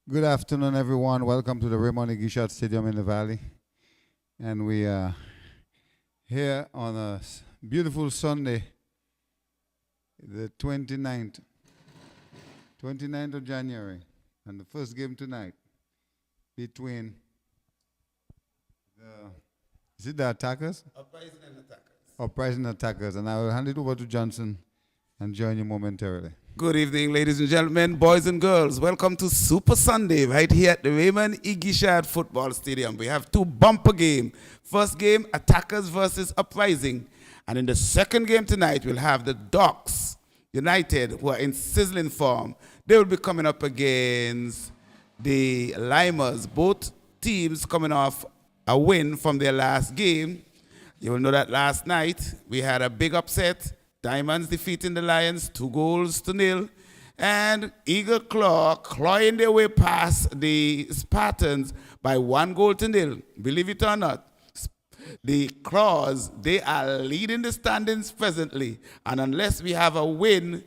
Good afternoon, everyone. Welcome to the Raymond Igishad Stadium in the Valley. And we are here on a beautiful Sunday, the 29th of January. And the first game tonight between the Attackers? Uprising and Attackers. Uprising Attackers. And I will hand it over to Johnson and join you momentarily. Good evening, ladies and gentlemen, boys and girls. Welcome to Super Sunday right here at the Raymond Igishad Football Stadium. We have two bumper games. First game, Attackers versus Uprising. And in the second game tonight, we'll have the Docks United, who are in sizzling form. They will be coming up against the Limers. Both teams coming off a win from their last game. You will know that last night we had a big upset. Diamonds defeating the Lions 2-0. And Eagle clawing their way past the Spartans by 1-0. Believe it or not, the Claws, they are leading the standings presently. And unless we have a win,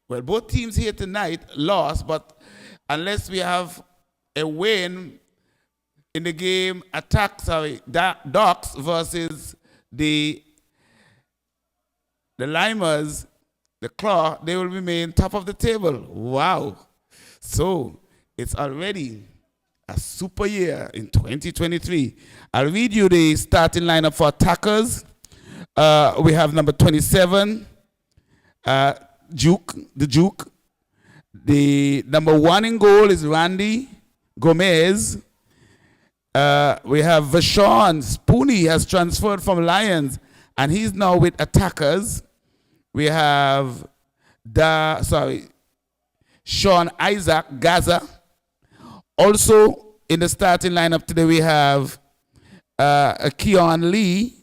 well, both teams here tonight lost, but unless we have a win in the game, Docks versus the Limers, the Claw, they will remain top of the table. Wow. So it's already a super year in 2023. I'll read you the starting lineup for Attackers. We have number 27, Duke. The number 1 in goal is Randy Gomez. We have Vashon Spooney has transferred from Lions, and he's now with Attackers. We have Sean Isaac Gaza. Also in the starting lineup today we have Keon Lee.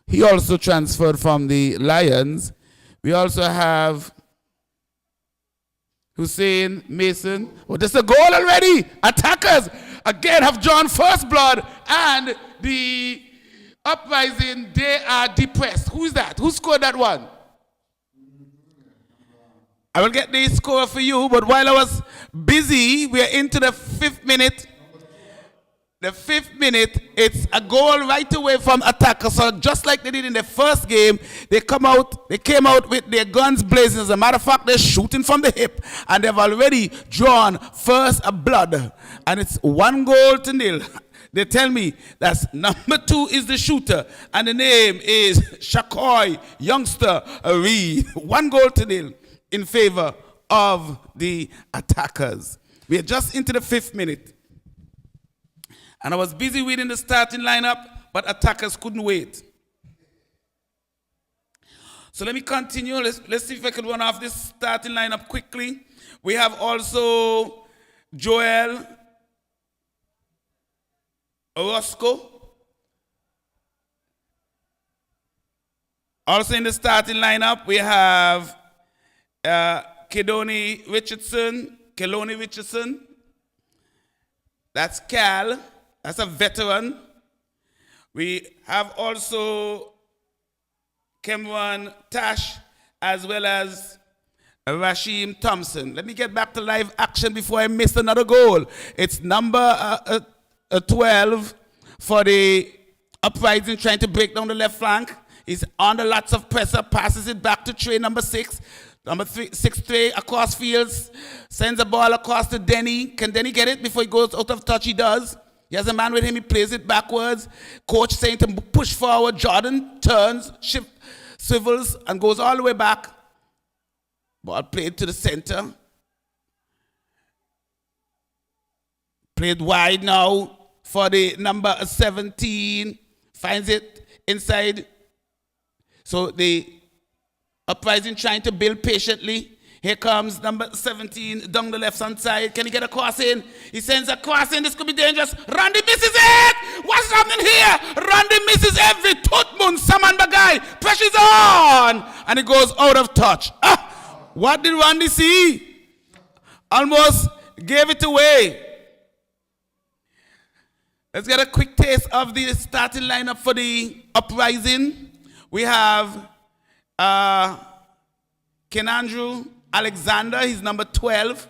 He also transferred from the Lions. We also have Hussein Mason. Oh, there's a goal already. Attackers again have drawn first blood, and the Uprising, they are depressed. Who's that? Who scored that one? I will get the score for you, but while I was busy, we are into the 5th minute. The 5th minute, it's a goal right away from Attackers. So just like they did in the first game, they came out with their guns blazing. As a matter of fact, they're shooting from the hip, and they've already drawn first blood. And it's 1-0. They tell me that number 2 is the shooter, and the name is Shakoy Youngster Reed. 1-0 in favor of the Attackers. We are just into the 5th minute. And I was busy reading the starting lineup, but Attackers couldn't wait. So let me continue. Let's see if I can run off this starting lineup quickly. We have also Joel Orozco. Also in the starting lineup, we have Keloni Richardson. That's Cal. That's a veteran. We have also Cameron Tash as well as Rashim Thompson. Let me get back to live action before I miss another goal. It's number 12 for the Uprising, trying to break down the left flank. He's under lots of pressure, passes it back to Trey, number 6. Number 6 Trey across fields, sends a ball across to Denny. Can Denny get it before he goes out of touch? He does. He has a man with him, he plays it backwards. Coach saying to push forward. Jordan turns, swivels, and goes all the way back. Ball played to the center. Played wide now for the number 17. Finds it inside. So the Uprising trying to build patiently. Here comes number 17 down the left-hand side. Can he get a cross in? He sends a cross in. This could be dangerous. Randy misses it! What's happening here? Randy misses every Tutmun Saman Bagay. Pressure's on! And it goes out of touch. What did Randy see? Almost gave it away. Let's get a quick taste of the starting lineup for the Uprising. We have Kenandrew Alexander, he's number 12.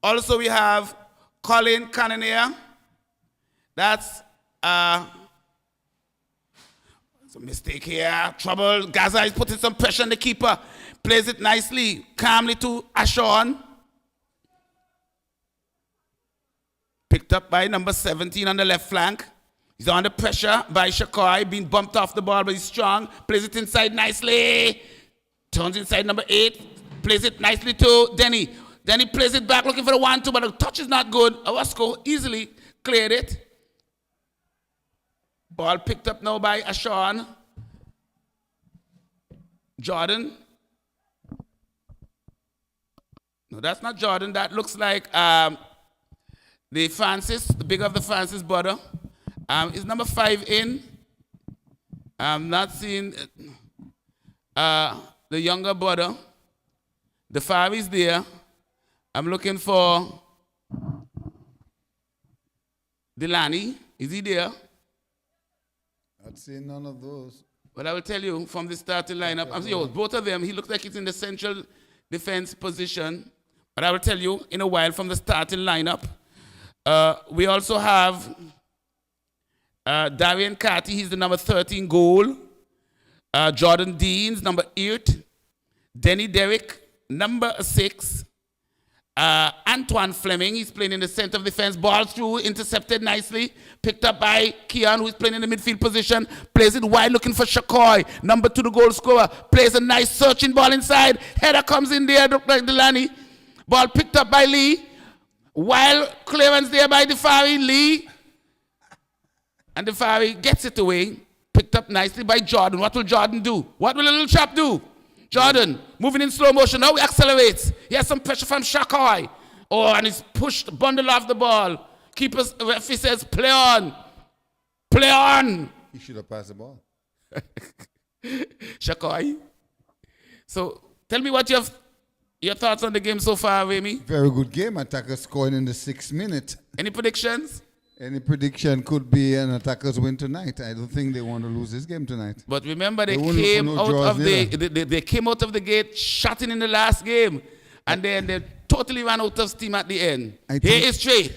Also, we have Colin Cannonier. That's it's a mistake here. Trouble. Gaza is putting some pressure on the keeper. Plays it nicely, calmly to Ashon. Picked up by number 17 on the left flank. He's under pressure by Shakai, being bumped off the ball, but he's strong. Plays it inside nicely. Turns inside number 8. Plays it nicely to Denny. Denny plays it back, looking for the 1-2, but the touch is not good. Owasco easily cleared it. Ball picked up now by Ashon. Jordan. No, that's not Jordan. That looks like the Francis, the bigger of the Francis brother. Is number 5 in? I'm not seeing the younger brother. The 5 is there. I'm looking for Delaney. Is he there? I'd say none of those. But I will tell you from the starting lineup, both of them, he looks like he's in the central defense position. But I will tell you in a while from the starting lineup. We also have Darian Carty, he's the number 13 goal. Jordan Deans, number 8. Denny Derrick, number 6. Antoine Fleming, he's playing in the center of defense. Ball through, intercepted nicely. Picked up by Keon, who's playing in the midfield position. Plays it wide, looking for Shakoy. Number 2, the goal scorer. Plays a nice searching ball inside. Header comes in there, look like Delaney. Ball picked up by Lee. While clearance there by Defari, Lee. And Defari gets it away. Picked up nicely by Jordan. What will Jordan do? What will a little chap do? Jordan, moving in slow motion. Now he accelerates. He has some pressure from Shakai. Oh, and he's pushed, bundle off the ball. Keeper's referee says, play on. Play on. He should have passed the ball. Shakai. So tell me what your thoughts on the game so far, Remy. Very good game. Attacker scoring in the 6th minute. Any predictions? Any prediction could be an attacker's win tonight. I don't think they want to lose this game tonight. But remember, they came out of the gate shutting in the last game, and then they totally ran out of steam at the end. Here is straight.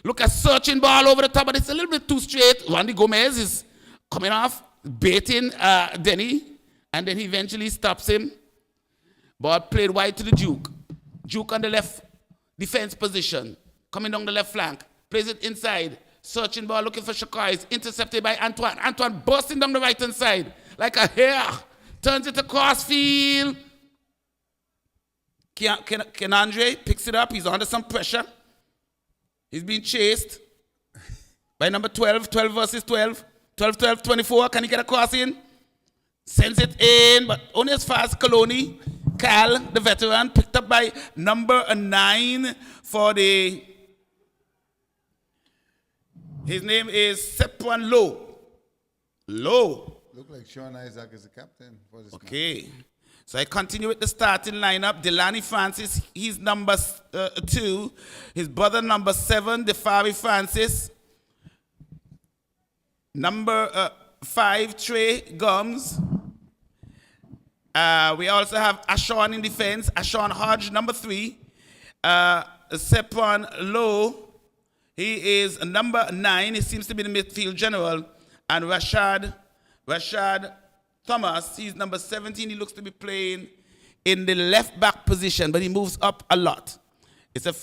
Look at searching ball over the top, but it's a little bit too straight. Randy Gomez is coming off, baiting Denny, and then he eventually stops him. Ball played wide to the Duke. Duke on the left defense position, coming down the left flank. Plays it inside. Searching ball, looking for Shakai. It's intercepted by Antoine. Antoine bursting down the right-hand side like a hare. Turns it across field. Kenandre picks it up. He's under some pressure. He's being chased by number 12. 12 versus 12. 12, 24. Can he get across in? Sends it in, but only as far as Coloni. Cal, the veteran, picked up by number 9 for the... His name is Sepuan Low. Low. Look like Sean Isaac is the captain for this Okay. So I continue with the starting lineup. Delaney Francis, he's number 2. His brother, number 7, Defari Francis. Number 5, Trey Gums. We also have Ashon in defense. Ashon Hodge, number 3. Sepuan Low. He is number 9. He seems to be the midfield general. And Rashad Thomas, he's number 17. He looks to be playing in the left back position, but he moves up a lot. It's a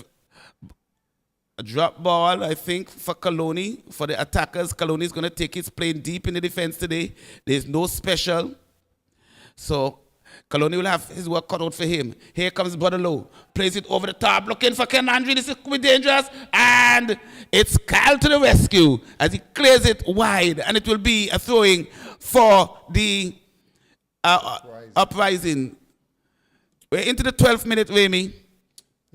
drop ball, I think, for Coloni, for the attackers. Coloni is going to take his playing deep in the defense today. There's no special. So Coloni will have his work cut out for him. Here comes Brother Low. Plays it over the top, looking for Ken Andre. This could be dangerous. And it's Kyle to the rescue as he clears it wide. And it will be a throwing for the Uprising. We're into the 12th minute, Remy.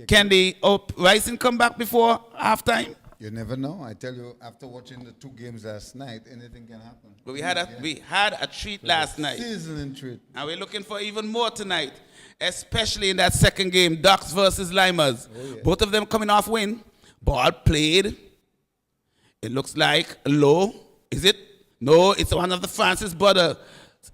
Can the Uprising come back before halftime? You never know. I tell you, after watching the 2 games last night, anything can happen. But we had a treat last night. Sizzling treat. And we're looking for even more tonight, especially in that second game, Ducks versus Limers. Oh, yeah. Both of them coming off win. Ball played. It looks like Low. Is it? No, it's one of the Francis brother.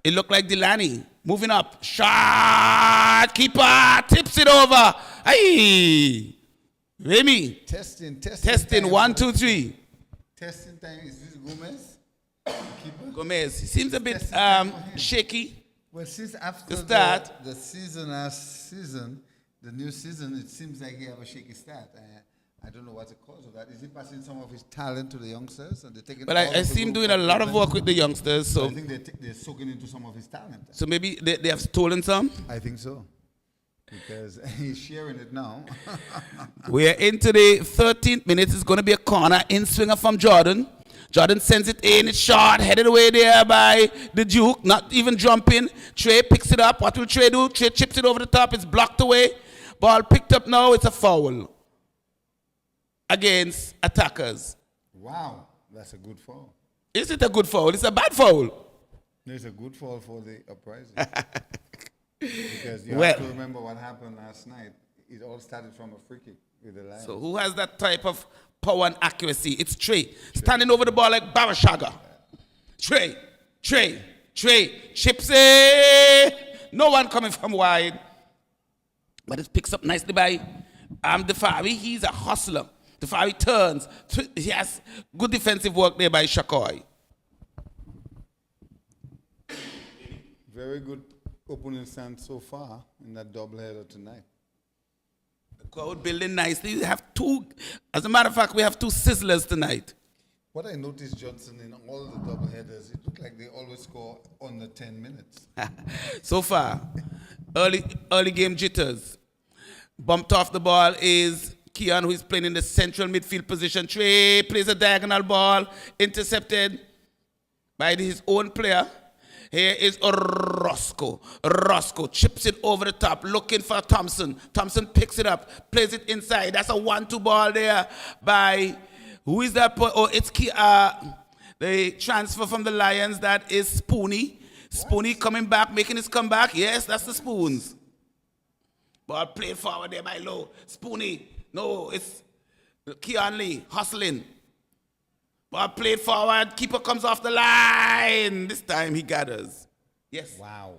It looked like Delaney. Moving up. Shot. Keeper tips it over. Hey. Remy. Testing Testing. time. 1, 2, 3. Testing time. Is this Gomez? Keeper? Gomez. He seems a bit Testing time for him. shaky. Well, since after To start. the season, last season, the new season, it seems like he have a shaky start. I don't know what's the cause of that. Is he passing some of his talent to the youngsters? And they're taking But all I of the see him good doing a lot of equipment? work with the youngsters. I So think they're soaking into some of his talent. so maybe they have stolen some. I think so. Because he's sharing it now. We're into the 13th minute. It's going to be a corner in swinger from Jordan. Jordan sends it in. It's short, headed away there by the Duke. Not even jumping. Trey picks it up. What will Trey do? Trey chips it over the top. It's blocked away. Ball picked up now. It's a foul against attackers. Wow, that's a good fall. Is it a good foul? It's a bad foul. It's a good fall for the Uprising. Because you Well- have to remember what happened last night. It all started from a free kick with the Lions. So who has that type of power and accuracy? It's Trey. Standing over the ball like Barashaga. Trey. Chips it. No one coming from wide. But it picks up nicely by Defari. He's a hustler. Defari turns. He has good defensive work there by Shakoy. Very good opening stance so far in that doubleheader tonight. The crowd building nicely. We have two. As a matter of fact, we have two sizzlers tonight. What I noticed, Johnson, in all the doubleheaders, it looked like they always score under 10 minutes. So far, early game jitters. Bumped off the ball is Keon, who is playing in the central midfield position. Trey plays a diagonal ball, intercepted by his own player. Here is Roscoe. Roscoe chips it over the top, looking for Thompson. Thompson picks it up, plays it inside. That's a 1-2 ball there by, who is that? Oh, it's the transfer from the Lions. That is Spoony. Spoony coming back, making his comeback. Yes, that's the Spoons. Ball played forward there by Low. Spoony. No, it's Keon Lee hustling. Ball played forward. Keeper comes off the line. This time he gathers. Yes. Wow.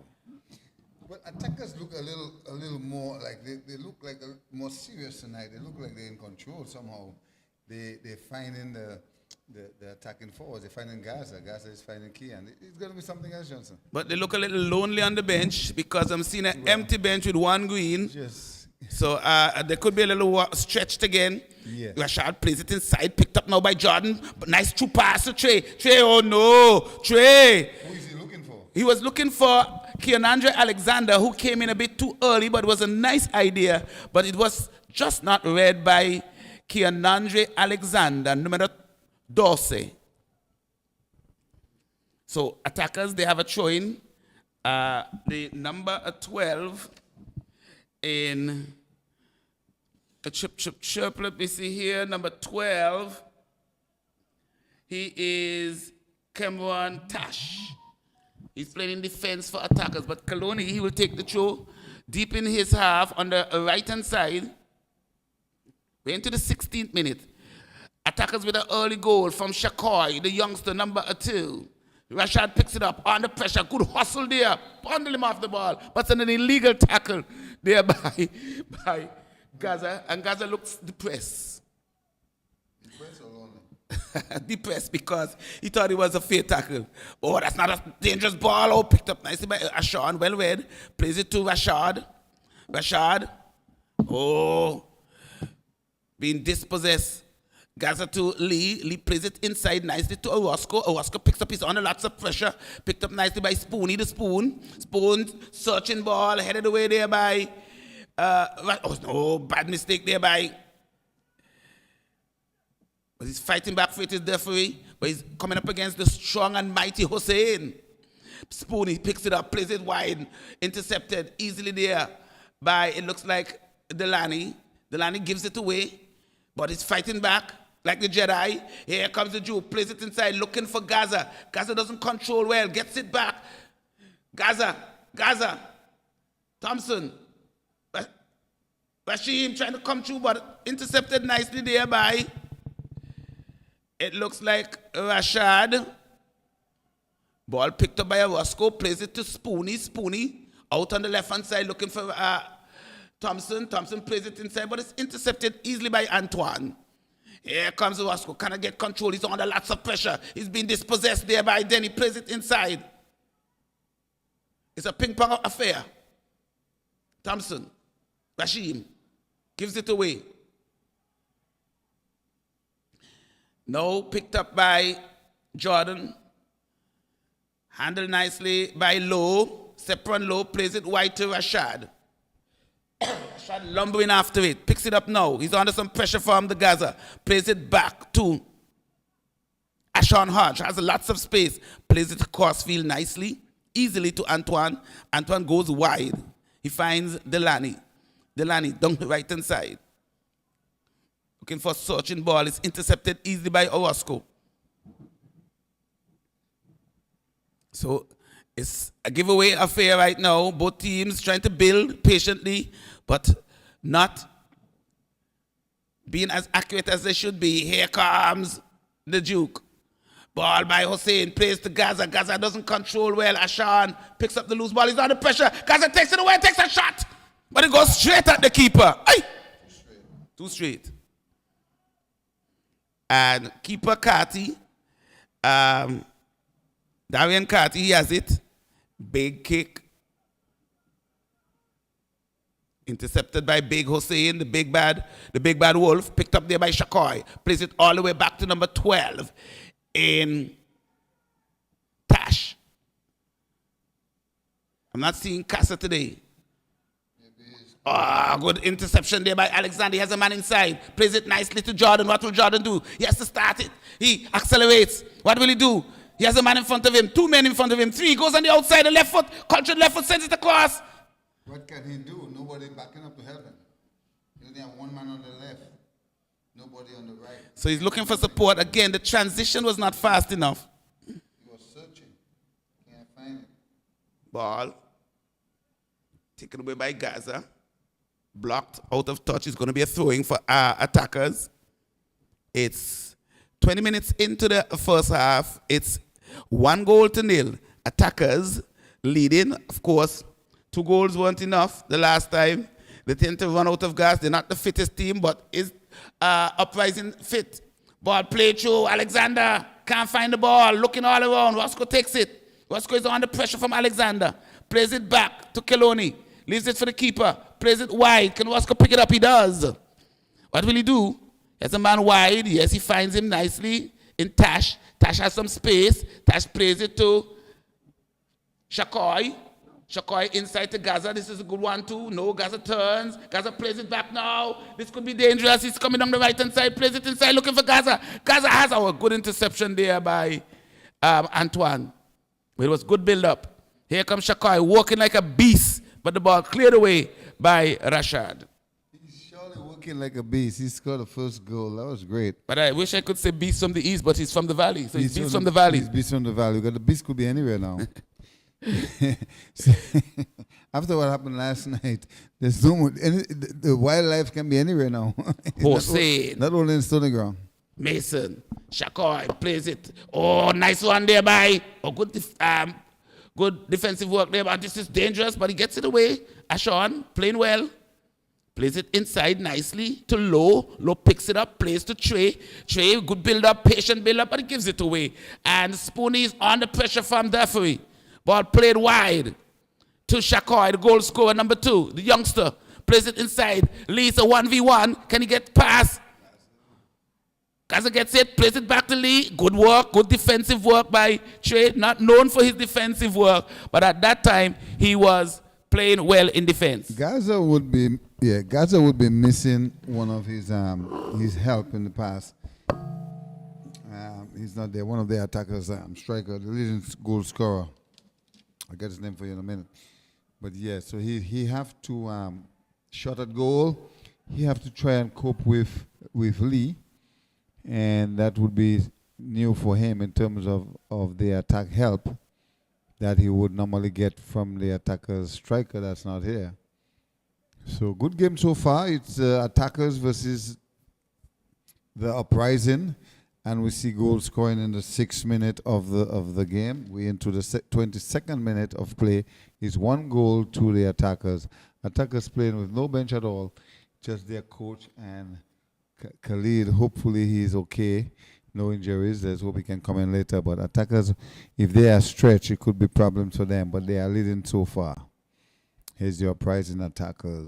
But attackers look a little more like they look like more serious tonight. They look like they're in control somehow. They're finding the attacking forwards. They're finding Gaza. Gaza is finding Keon. It's going to be something else, Johnson. But they look a little lonely on the bench because I'm seeing an empty bench with one green. Yes. So they could be a little stretched again. Yes. Rashad plays it inside, picked up now by Jordan. But nice true pass to Trey. Trey, oh no. Trey. Who is he looking for? He was looking for Keonandre Alexander, who came in a bit too early, but it was a nice idea. But it was just not read by Keonandre Alexander, numero 12. So attackers, they have a throw-in. The number 12 in a chip. Let me see here. Number 12. He is Cameron Tash. He's playing in defense for attackers, but Kaloni, he will take the throw deep in his half on the right-hand side. We're into the 16th minute. Attackers with an early goal from Shakoy, the youngster, number 2. Rashad picks it up under pressure. Good hustle there. Bundle him off the ball. But it's an illegal tackle there by Gaza. And Gaza looks depressed. Depressed or lonely? Depressed because he thought it was a fair tackle. Oh, that's not a dangerous ball. Oh, picked up nicely by Ashawn. Well read. Plays it to Rashad. Rashad. Oh. Being dispossessed. Gaza to Lee. Lee plays it inside nicely to Orozco. Orozco picks up his under lots of pressure. Picked up nicely by Spoony, the Spoon. Spoon searching ball. Headed away there by... bad mistake there by... But he's fighting back for it, his referee. But he's coming up against the strong and mighty Hussein. Spoony picks it up, plays it wide. Intercepted easily there by, it looks like, Delaney. Delaney gives it away. But he's fighting back like the Jedi. Here comes the Jew, plays it inside, looking for Gaza. Gaza doesn't control well, gets it back. Gaza. Thompson. Rashim trying to come through, but intercepted nicely there by, it looks like Rashad. Ball picked up by Roscoe, plays it to Spoony. Spoony out on the left-hand side looking for Thompson plays it inside, but it's intercepted easily by Antoine. Here comes Wasco, cannot get control. He's under lots of pressure. He's being dispossessed there by Denny. Plays it inside. It's a ping-pong affair. Thompson, Rashim, gives it away. Now picked up by Jordan. Handled nicely by Lowe. Sepron Lowe plays it wide to Rashad. Rashad lumbering after it. Picks it up now. He's under some pressure from the Gaza. Plays it back to Ashon Hodge. Has lots of space. Plays it across field nicely. Easily to Antoine. Antoine goes wide. He finds Delany. Delany down the right hand side. Looking for a searching ball. It's intercepted easily by Orozco. So it's a giveaway affair right now. Both teams trying to build patiently, but not being as accurate as they should be. Here comes the Duke. Ball by Hussein, plays to Gaza. Gaza doesn't control well. Ashan picks up the loose ball. He's under pressure. Gaza takes it away, takes a shot. But it goes straight at the keeper. Aye. Too straight. And keeper Carty, Darian Carty, he has it. Big kick. Intercepted by Big Hussein, the big bad wolf. Picked up there by Shakoy. Plays it all the way back to number 12 in Tash. I'm not seeing Casa today. Good interception there by Alexander. He has a man inside. Plays it nicely to Jordan. What will Jordan do? He has to start it. He accelerates. What will he do? He has a man in front of him. 2 men in front of him. 3 goes on the outside. The left foot. Cultured left foot. Sends it across. What can he do? Nobody backing up to help him. He only have one man on the left. Nobody on the right. So he's looking for support. Again, the transition was not fast enough. He was searching. Can't find it. Ball. Taken away by Gaza. Blocked out of touch. It's going to be a throwing for our attackers. It's 20 minutes into the first half. It's 1-0. Attackers leading. Of course, 2 goals weren't enough the last time. They tend to run out of gas. They're not the fittest team, but is Uprising fit. Ball played through. Alexander can't find the ball. Looking all around. Roscoe takes it. Roscoe is under pressure from Alexander. Plays it back to Keloni. Leaves it for the keeper. Plays it wide. Can Roscoe pick it up? He does. What will he do? He has a man wide. Yes, he finds him nicely in Tash. Tash has some space. Tash plays it to Shakoy. Shakoy inside to Gaza. This is a good one too. No, Gaza turns. Gaza plays it back now. This could be dangerous. He's coming on the right-hand side. Plays it inside looking for Gaza. Gaza has our good interception there by Antoine. It was good build-up. Here comes Shakoy walking like a beast. But the ball cleared away by Rashad. He's surely working like a beast. He scored the first goal. That was great. But I wish I could say beast from the east, but he's from the valley. So he's beast from the valley. He's beast from the valley. Because the beast could be anywhere now. After what happened last night, there's no more. The wildlife can be anywhere now. Hossein. Not only in Stony Ground. Mason. Shakoy plays it. Oh, nice one there by. Oh, good defensive work there, but this is dangerous, but he gets it away. Ashon, playing well. Plays it inside nicely to Lowe. Lowe picks it up, plays to Trey. Trey, good build-up, patient build-up, but he gives it away. And Spoonie is under pressure from Duffy. Ball played wide to Shakoy, the goal scorer, number 2, the youngster. Plays it inside, leads a 1v1. Can he get past? Gaza gets it, plays it back to Lee. Good work, good defensive work by Trey. Not known for his defensive work, but at that time, he was playing well in defense. Gaza would be missing one of his help in the past. He's not there. One of their attackers, striker, the leading goal scorer. I'll get his name for you in a minute. But yeah, so he have to shot at goal. He have to try and cope with Lee. And that would be new for him in terms of the attack help that he would normally get from the attacker's striker that's not here. So good game so far. It's attackers versus the Uprising, and we see goal scoring in the 6th minute of the game. We into the 22nd minute of play. It's 1 goal to the attackers. Attackers playing with no bench at all, just their coach and Khalid. Hopefully he's okay. No injuries. Let's hope he can come in later. But attackers, if they are stretched, it could be problems for them. But they are leading so far. Here's your Uprising attacker.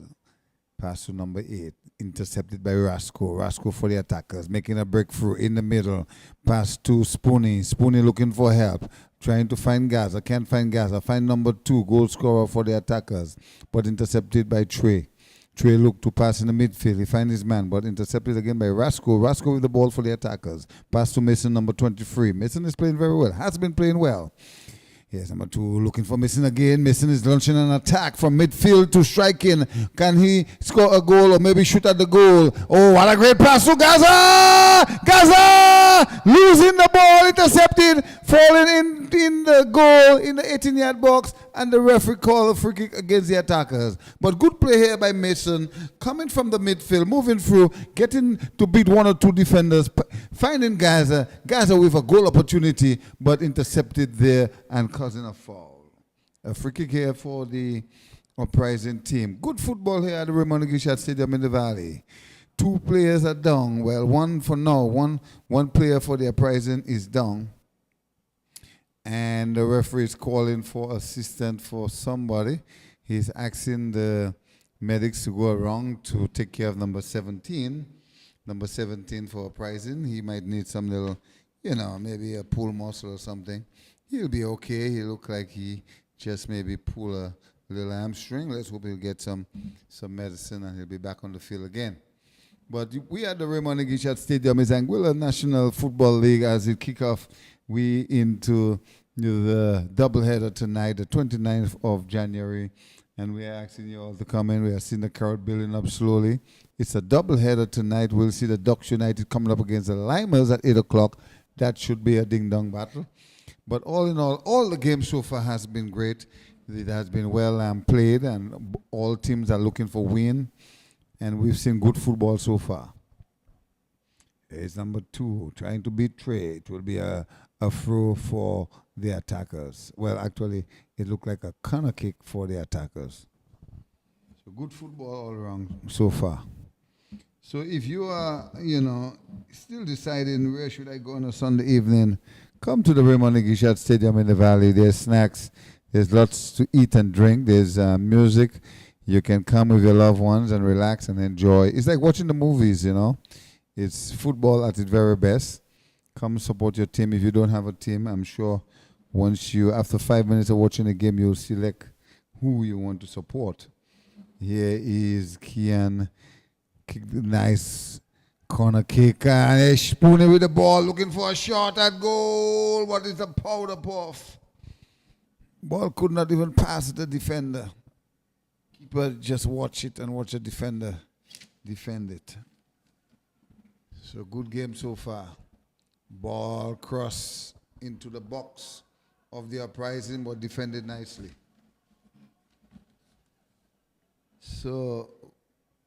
Pass to number 8. Intercepted by Rasco. Rasco for the attackers. Making a breakthrough in the middle. Pass to Spoonie. Spoonie looking for help. Trying to find Gaza. Can't find Gaza. Find number 2. Goal scorer for the attackers. But intercepted by Trey. Trey looked to pass in the midfield. He finds his man, but intercepted again by Rasco. Rasco with the ball for the attackers. Pass to Mason, number 23. Mason is playing very well. Has been playing well. Here's number 2 looking for Mason again. Mason is launching an attack from midfield to striking. Can he score a goal or maybe shoot at the goal? Oh, what a great pass to Gaza! Gaza! Losing the ball, intercepted, falling in the goal in the 18-yard box, and the referee called a free kick against the attackers. But good play here by Mason, coming from the midfield, moving through, getting to beat 1 or 2 defenders, finding Gaza. Gaza with a goal opportunity, but intercepted there and causing a foul. A free kick here for the Uprising team. Good football here at the Raymond Gishat Stadium in the Valley. 2 players are down. Well, one for now. One player for the Uprising is down. And the referee is calling for assistance for somebody. He's asking the medics to go around to take care of number 17. Number 17 for Uprising. He might need some little, maybe a pull muscle or something. He'll be okay. He look like he just maybe pull a little hamstring. Let's hope he'll get some medicine and he'll be back on the field again. But we at the Raymond Gishat Stadium is Anguilla National Football League as it kick off. We into the doubleheader tonight, the 29th of January, and we are asking you all to come in. We are seeing the crowd building up slowly. It's a doubleheader tonight. We'll see the Ducks United coming up against the Limers at 8 o'clock. That should be a ding-dong battle. But all in all the games so far has been great. It has been well played, and all teams are looking for win, and we've seen good football so far. It's number 2, trying to beat Trey. It will be a throw for the attackers. Well, actually, it looked like a corner kick for the attackers. So good football all around so far. So if you are, still deciding where should I go on a Sunday evening, come to the Raymond Gishat Stadium in the Valley. There's snacks. There's lots to eat and drink. There's music. You can come with your loved ones and relax and enjoy. It's like watching the movies, It's football at its very best. Come support your team. If you don't have a team, I'm sure after 5 minutes of watching the game, you'll select who you want to support. Here is Kian. Kick the nice corner kick. And Spoonie with the ball, looking for a shot at goal. What is the powder puff? Ball could not even pass the defender. Keeper just watch it and watch the defender defend it. So good game so far. Ball cross into the box of the Uprising, but defended nicely. So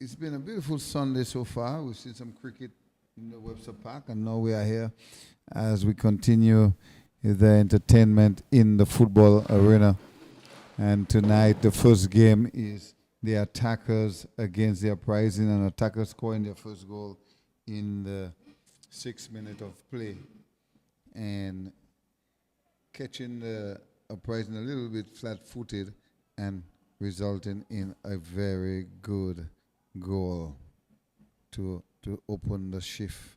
it's been a beautiful Sunday so far. We've seen some cricket in the Webster Park, and now we are here as we continue the entertainment in the football arena. And tonight the first game is the Attackers against the Uprising, and Attackers scoring their first goal in the 6th minute of play and catching the Uprising a little bit flat-footed and resulting in a very good goal to open the shift.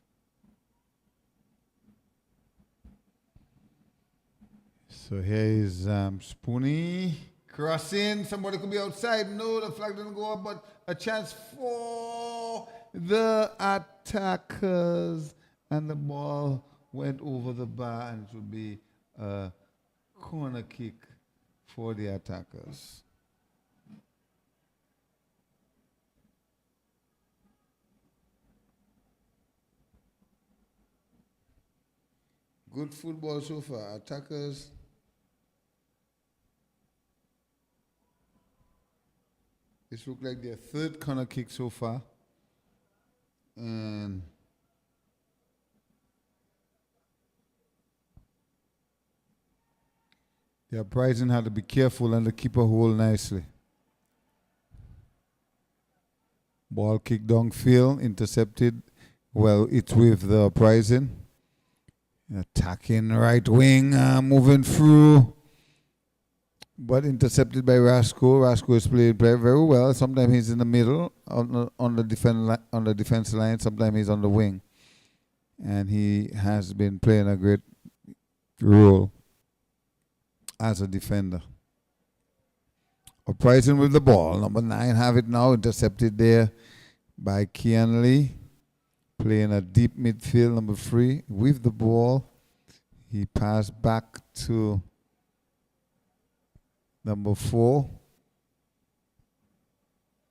So here is Spoonie crossing. Somebody could be outside. No, the flag didn't go up, but a chance for the Attackers. And the ball went over the bar, and it would be a corner kick for the Attackers. Good football so far. Attackers. This looks like their 3rd corner kick so far. And the Uprising had to be careful and the keeper hold nicely. Ball kicked downfield, intercepted. Well, it's with the Uprising. Attacking right wing, moving through. But intercepted by Rasco. Rasco is played very well. Sometimes he's in the middle on the defense line. Sometimes he's on the wing. And he has been playing a great role as a defender. Uprising with the ball. Number 9 have it now. Intercepted there by Kian Lee. Playing a deep midfield. Number 3 with the ball. He passed back to number 4.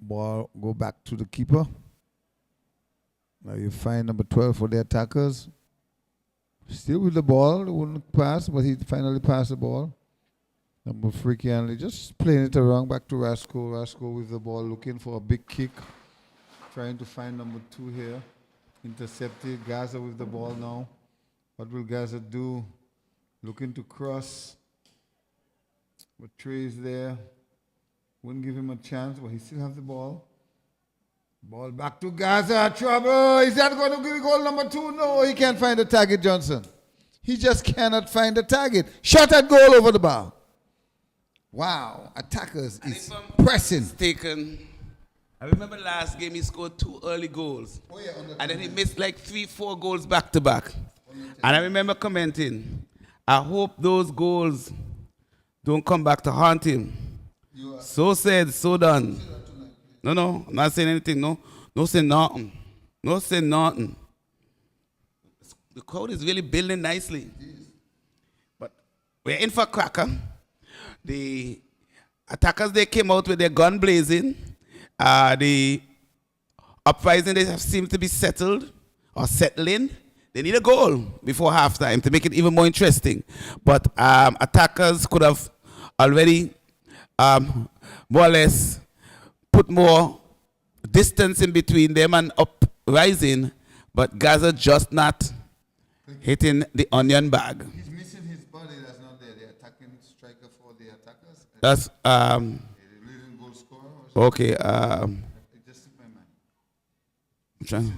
Ball go back to the keeper. Now you find number 12 for the attackers. Still with the ball. They wouldn't pass, but he finally passed the ball. Number 3 Kianli just playing it around back to Rasco. Rasco with the ball looking for a big kick. Trying to find number 2 here. Intercepted. Gaza with the ball now. What will Gaza do? Looking to cross. But Trey is there. Wouldn't give him a chance, but he still has the ball. Ball back to Gaza. Trouble. Is that going to give goal number 2? No, he can't find the target, Johnson. He just cannot find the target. Shot at goal over the bar. Wow. Attackers is pressing. Taken. I remember last game he scored 2 early goals. Oh, yeah, and then he missed like 3-4 goals back to back. And I remember commenting, I hope those goals don't come back to haunt him. So said, so done. No, I'm not saying anything. No say nothing. No say nothing. The crowd is really building nicely. But we're in for a cracker. The attackers, they came out with their gun blazing. The Uprising, they seem to be settled or settling. They need a goal before halftime to make it even more interesting. But attackers could have already more or less put more distance in between them and Uprising, but Gaza just not hitting the onion bag. He's missing his body. That's not there. The attacking striker for the attackers. That's the leading goal scorer. Or okay. it just slipped my mind. I'm trying.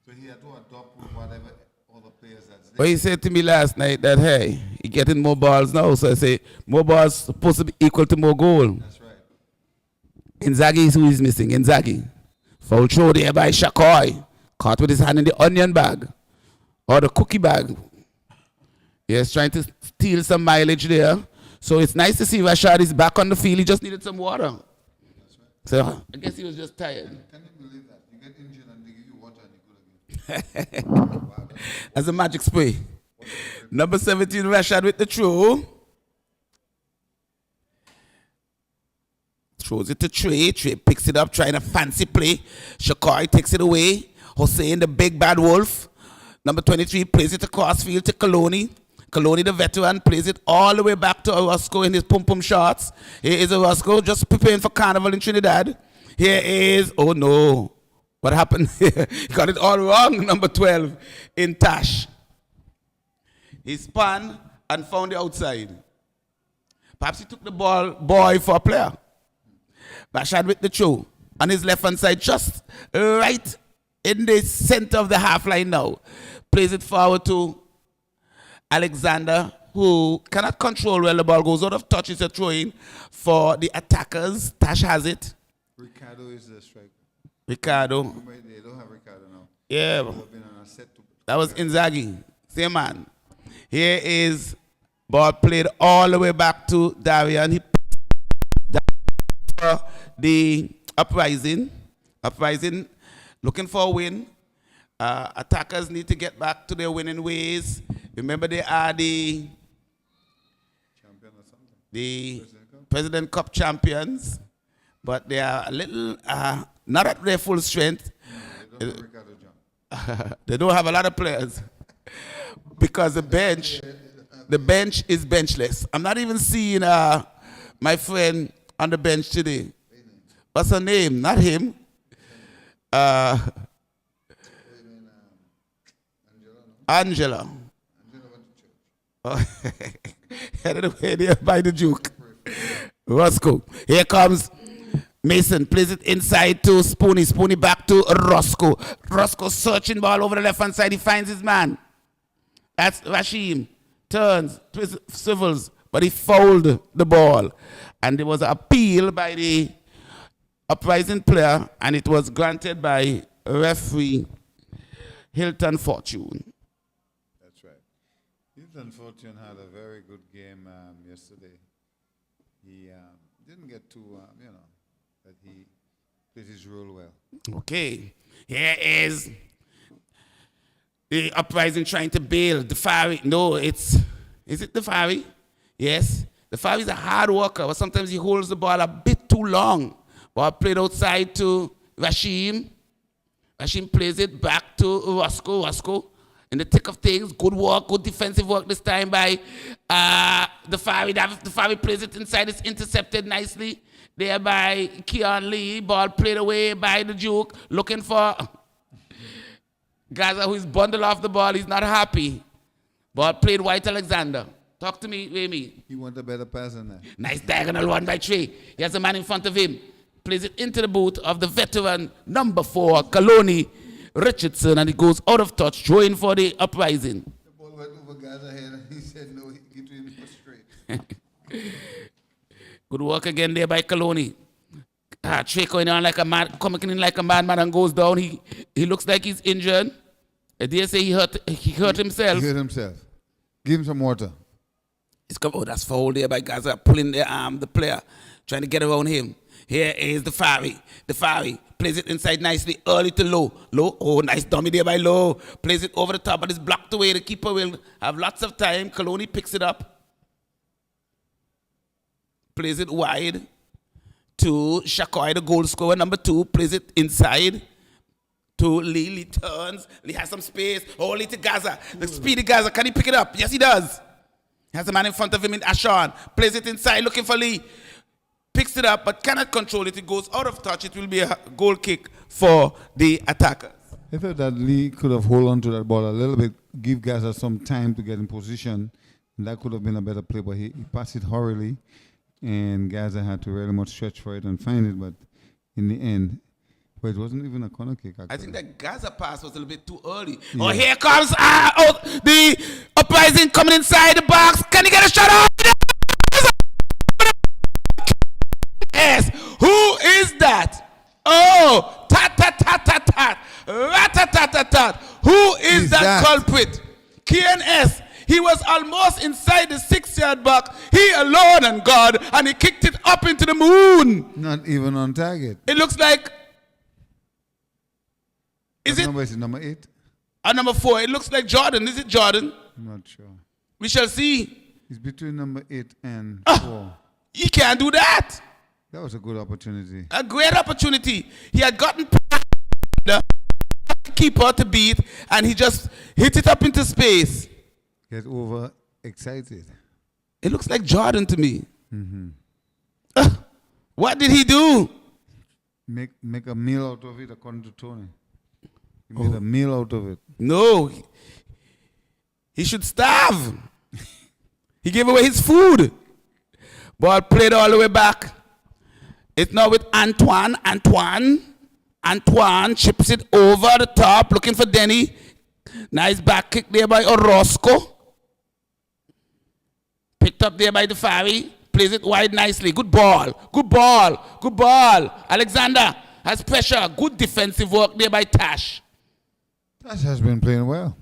So he had to adopt with whatever other players that's there. But he said to me last night that hey, he getting more balls now. So I say more balls supposed to be equal to more goal. That's right. Inzaghi is who is missing. Inzaghi. Foul throw there by Shakoy. Caught with his hand in the onion bag. Or the cookie bag. Yes, trying to steal some mileage there. So it's nice to see Rashad is back on the field. He just needed some water. That's right. So I guess he was just tired. Can you believe that? You get injured and they give you water and you go again. Wow, As a magic spray. Number 17, Rashad with the throw. Throws it to Trey. Trey picks it up, trying a fancy play. Shakai takes it away. Hossein, the big bad wolf. Number 23 plays it across field to Kaloni. Kaloni, the veteran, plays it all the way back to Orozco in his pum-pum shots. Here is Orozco, just preparing for Carnival in Trinidad. Here is, oh no, what happened here? He got it all wrong, number 12, in Tash. He spun and found the outside. Perhaps he took the ball boy for a player. Rashad with the throw on his left-hand side, just right in the center of the half line now. Plays it forward to Alexander, who cannot control where the ball goes out of touch. It's a throw-in for the attackers. Tash has it. Ricardo is the striker. Ricardo. They don't have Ricardo now. Yeah. That was Inzaghi. Same man. Here is ball played all the way back to Darian. He the Uprising. Uprising looking for a win. Attackers need to get back to their winning ways. Remember, they are the President Cup champions, but they are a little not at their full strength. They don't have a lot of players because the bench is benchless. I'm not even seeing my friend on the bench today. What's her name? Not him. Angela. Oh, headed away there by the juke. Roscoe. Here comes Mason plays it inside to Spoony. Spoony back to Roscoe. Roscoe searching ball over the left-hand side. He finds his man. That's Rashim. Turns, twists, swivels, but he fouled the ball. And there was an appeal by the Uprising player, and it was granted by referee Hilton Fortune. That's right. Hilton Fortune had a very good game yesterday. He didn't get too, but he played his role well. Okay, here is the Uprising trying to bail. The Fari, no, is it the Fari? Yes. The Fari is a hard worker, but sometimes he holds the ball a bit too long. Ball played outside to Rashim. Rashim plays it back to Roscoe. Roscoe, in the thick of things, good work, good defensive work this time by the Fari. The Fari plays it inside. It's intercepted nicely there by Keon Lee. Ball played away by the Duke, looking for Gaza, who is bundled off the ball. He's not happy. Ball played White Alexander. Talk to me, Amy. He want a better pass than that. Nice diagonal one by Trey. He has a man in front of him. Plays it into the boot of the veteran number 4, Kaloni Richardson, and he goes out of touch, throwing for the Uprising. The ball went over Gaza's head, and he said no, get to him straight. Good work again there by Kaloni. Trey coming in like a madman and goes down. He looks like he's injured. They say he hurt himself. He hurt himself. Give him some water. Oh, that's foul there by Gaza, pulling the player, trying to get around him. Here is the Fari. The Fari plays it inside nicely, early to Low. Low, oh, nice dummy there by Low. Plays it over the top, but it's blocked away. The keeper will have lots of time. Kaloni picks it up. Plays it wide to Shakoy, the goal scorer, number 2. Plays it inside to Lee. Lee turns. Lee has some space. Oh, Lee to Gaza. The speedy Gaza. Can he pick it up? Yes, he does. He has a man in front of him in Ashan. Plays it inside, looking for Lee. Picks it up, but cannot control it. It goes out of touch. It will be a goal kick for the attackers. I thought that Lee could have hold on to that ball a little bit, give Gaza some time to get in position. And that could have been a better play, but he passed it hurriedly. And Gaza had to really much stretch for it and find it. But in the end, but it wasn't even a corner kick, actually. I think that Gaza pass was a little bit too early. Yeah. Oh, here comes the Uprising coming inside the box. Can he get a shot off? Yes. Who is that? Oh, tat. Rat-tat-tat-tat. Who is that culprit? KNS. He was almost inside the 6-yard box. He alone and God, and he kicked it up into the moon. Not even on target. It looks like. What number is it? Number 8? Number 4. It looks like Jordan. Is it Jordan? I'm not sure. We shall see. It's between number 8 and 4. He can't do that. That was a good opportunity. A great opportunity. He had gotten the keeper to beat, and he just hit it up into space. Get over excited. It looks like Jordan to me. Mm-hmm. What did he do? Make a meal out of it, according to Tony. He made a meal out of it. No. He should starve. He gave away his food. Ball played all the way back. It's now with Antoine. Antoine chips it over the top, looking for Denny. Nice back kick there by Orozco. Picked up there by the Fari. Plays it wide nicely. Good ball. Alexander has pressure. Good defensive work there by Tash. Tash has been playing well.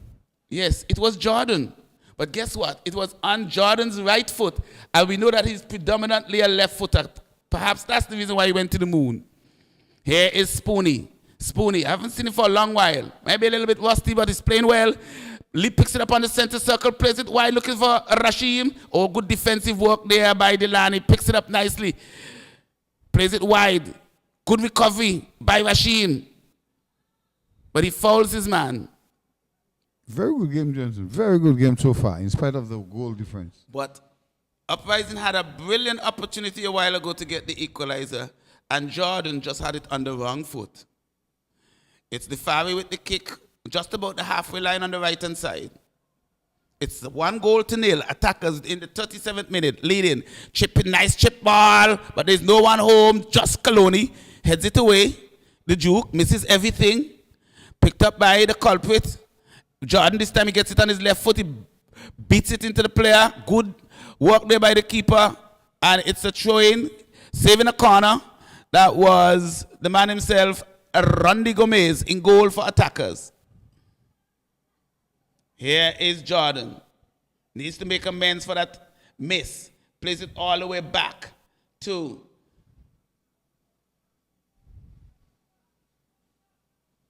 Yes, it was Jordan. But guess what? It was on Jordan's right foot. And we know that he's predominantly a left footer. Perhaps that's the reason why he went to the moon. Here is Spoony. I haven't seen him for a long while. Maybe a little bit rusty, but he's playing well. Lee picks it up on the center circle, plays it wide, looking for Rashim. Oh, good defensive work there by Delani. Picks it up nicely. Plays it wide. Good recovery by Rashim. But he fouls his man. Very good game, Johnson. Very good game so far, in spite of the goal difference. But Uprising had a brilliant opportunity a while ago to get the equalizer, and Jordan just had it on the wrong foot. It's the Fari with the kick, just about the halfway line on the right-hand side. It's 1-0. Attackers in the 37th minute leading. Chipping, nice chip ball, but there's no one home. Just Coloni heads it away. The Duke misses everything. Picked up by the culprit. Jordan, this time he gets it on his left foot. He beats it into the player. Good work there by the keeper. And it's a throw-in. Saving a corner. That was the man himself, Randy Gomez, in goal for Attackers. Here is Jordan. Needs to make amends for that miss. Plays it all the way back to.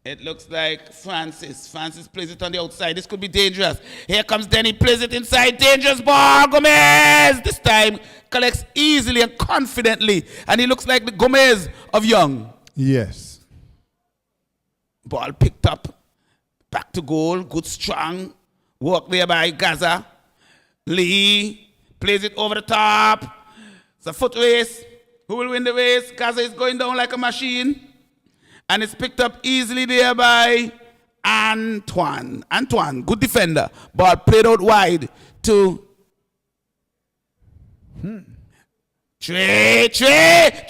It looks like Francis. Francis plays it on the outside. This could be dangerous. Here comes Denny, plays it inside. Dangerous ball. Gomez this time collects easily and confidently. And he looks like the Gomez of Young. Yes. Ball picked up. Back to goal. Good strong work there by Gaza. Lee plays it over the top. It's a foot race. Who will win the race? Gaza is going down like a machine. And it's picked up easily there by Antoine. Antoine, good defender. Ball played out wide to Trey. Straight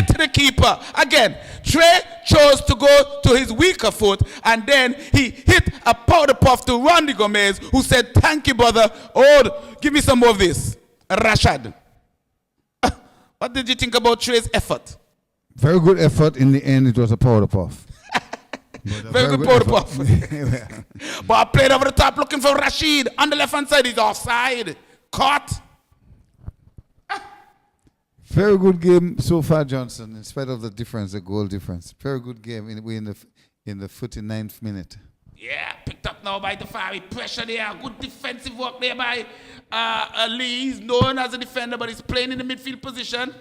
to the keeper. Again, Trey chose to go to his weaker foot, and then he hit a powder puff to Randy Gomez, who said, "Thank you, brother. Oh, give me some more of this." Rashad. What did you think about Trey's effort? Very good effort. In the end, it was a powder puff. Very good powder puff. Ball played over the top, looking for Rashid. On the left-hand side, he's offside. Caught. Very good game so far, Johnson, in spite of the difference, the goal difference. Very good game in the 49th minute. Yeah, picked up now by Tafari. Pressure there. Good defensive work there by Lee. He's known as a defender, but he's playing in the midfield position.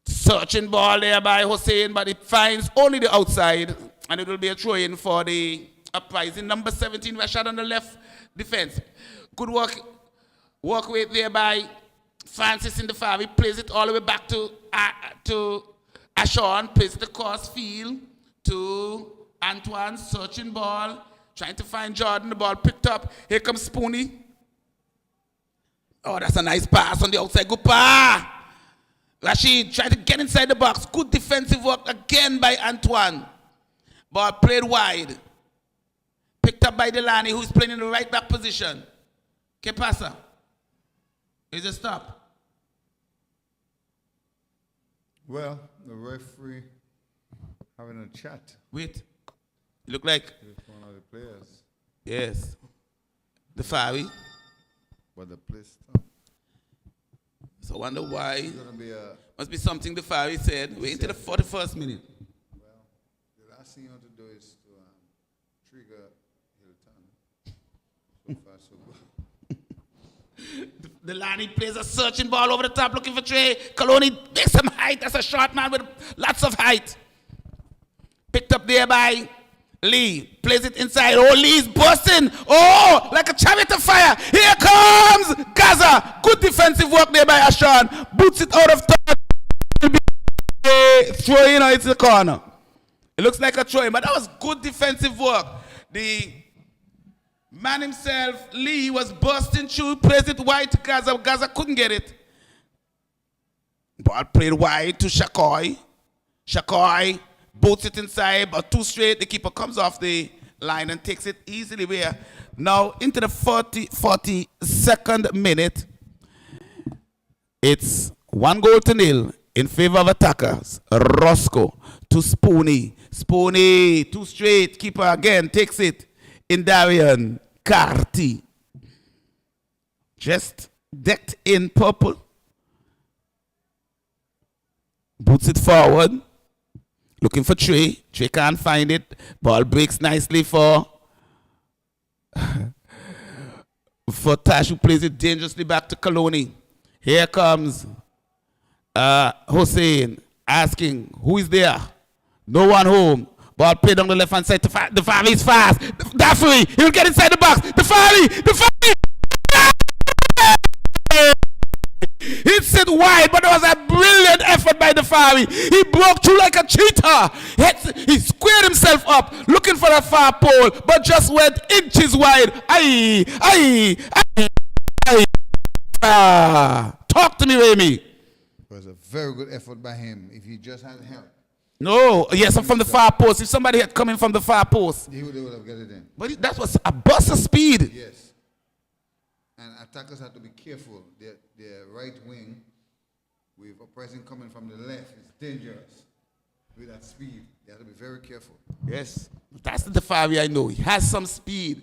Searching ball there by Hussein, but it finds only the outside. And it will be a throw-in for the Uprising. Number 17, Rashad on the left defense. Good work rate there by Francis in the far. He plays it all the way back to Ashon. Plays it across field to Antoine, searching ball, trying to find Jordan. The ball picked up. Here comes Spoonie. Oh, that's a nice pass on the outside. Good pass. Rashid tried to get inside the box. Good defensive work again by Antoine. Ball played wide. Picked up by Delani, who's playing in the right back position. Que pasa? Is a stop. Well, the referee having a chat Wait. Look like. with one of the players. Yes. The Fawi. But the place stopped. So I wonder why. It's going to be a... Must be something the Fawi said. Wait until the 41st minute. Well, the last thing you want to do is to trigger Hilton. So far, so good. Delani plays a searching ball over the top looking for Trey. Coloni makes some height. That's a short man with lots of height. Picked up there by Lee. Plays it inside. Oh, Lee's busting. Oh, like a chariot of fire. Here comes Gaza. Good defensive work there by Ashan. Boots it out of touch. Throw in or it's the corner. It looks like a throw in, but that was good defensive work. The man himself, Lee, was bursting through, plays it wide to Gaza. Gaza couldn't get it. Ball played wide to Shakoy. Shakoy boots it inside, but too straight. The keeper comes off the line and takes it easily where. Now, into the 42nd minute, it's 1-0 in favor of Attackers. Roscoe to Spoonie. Spoonie, too straight. Keeper again takes it. In Darian Carty. Just decked in purple. Boots it forward. Looking for Trey. Trey can't find it. Ball breaks nicely for Tash, who plays it dangerously back to Coloni. Here comes Hussein asking, who is there? No one home. Ball played on the left-hand side. The Fari is fast. Daffrey, he will get inside the box. The Fari! Hits it wide, but there was a brilliant effort by the Fari. He broke through like a cheetah. He squared himself up, looking for a far pole, but just went inches wide. Aye, aye, aye, aye. Talk to me, Remy. It was a very good effort by him. If he just had help, No, yes, I'm from the far post. If somebody had come in from the far post, they would have got it in. but that was a burst of speed. Yes. And attackers had to be careful. Their right wing, with Uprising coming from the left, is dangerous with that speed. They have to be very careful. Yes, that's the Favi I know. He has some speed.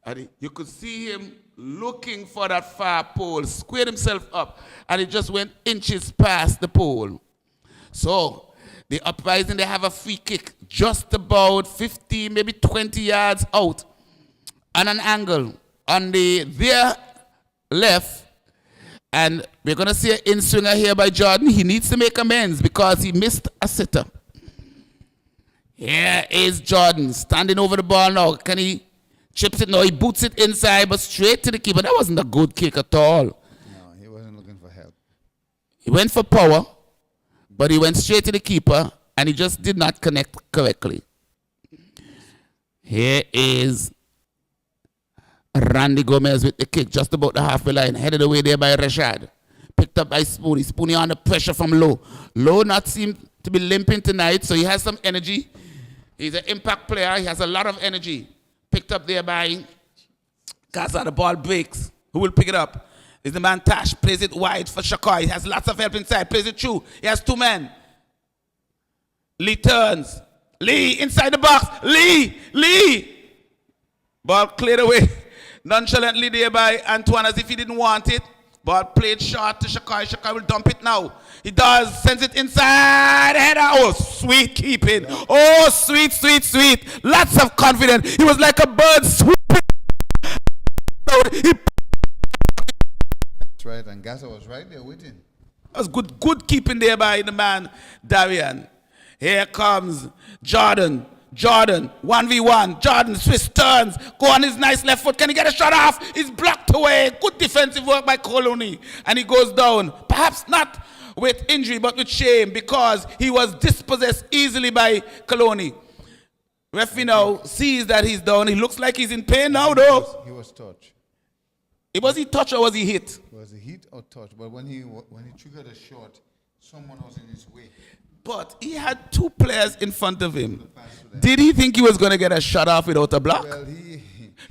And you could see him looking for that far pole, squared himself up, and it just went inches past the pole. So, the Uprising, they have a free kick just about 50, maybe 20 yards out on an angle on their left. And we're going to see an in-swinger here by Jordan. He needs to make amends because he missed a sitter. Here is Jordan standing over the ball now. Can he chips it? No, he boots it inside, but straight to the keeper. That wasn't a good kick at all. No, he wasn't looking for help. He went for power, but he went straight to the keeper, and he just did not connect correctly. Here is Randy Gomez with the kick just about the halfway line, headed away there by Rashad. Picked up by Spoonie. Spoonie under pressure from Low. Low not seem to be limping tonight, so he has some energy. He's an impact player. He has a lot of energy. Picked up there by Gaza. The ball breaks. Who will pick it up? Is the man Tash. Plays it wide for Shakai. He has lots of help inside. Plays it through. He has two men. Lee turns. Lee inside the box. Lee. Ball cleared away. Nonchalantly there by Antoine as if he didn't want it. Ball played short to Shakai. Shakai will dump it now. He does. Sends it inside. Header. Oh, sweet keeping. Oh, sweet. Lots of confidence. He was like a bird swooping. That's right, and Gaza was right there waiting. That was good keeping there by the man, Darian. Here comes Jordan. 1v1. Jordan, Swiss turns. Go on his nice left foot. Can he get a shot off? He's blocked away. Good defensive work by Colony. And he goes down. Perhaps not with injury, but with shame because he was dispossessed easily by Colony. Referee now sees that he's down. He looks like he's in pain now, though. He was touched. Was he touched or was he hit? Was he hit or touched? But when he triggered a shot, someone was in his way. But he had two players in front of him. Did he think he was going to get a shot off without a block? Well,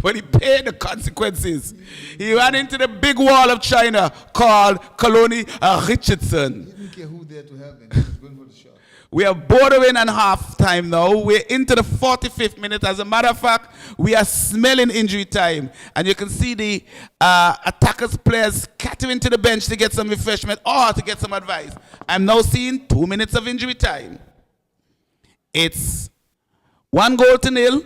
When he paid the consequences, he ran into the big wall of China called Colony Richardson. he didn't care who there to help him. He was going for the shot. We are bordering on half time now. We're into the 45th minute. As a matter of fact, we are smelling injury time. And you can see the attackers players scattering to the bench to get some refreshment or to get some advice. I'm now seeing 2 minutes of injury time. It's 1-0.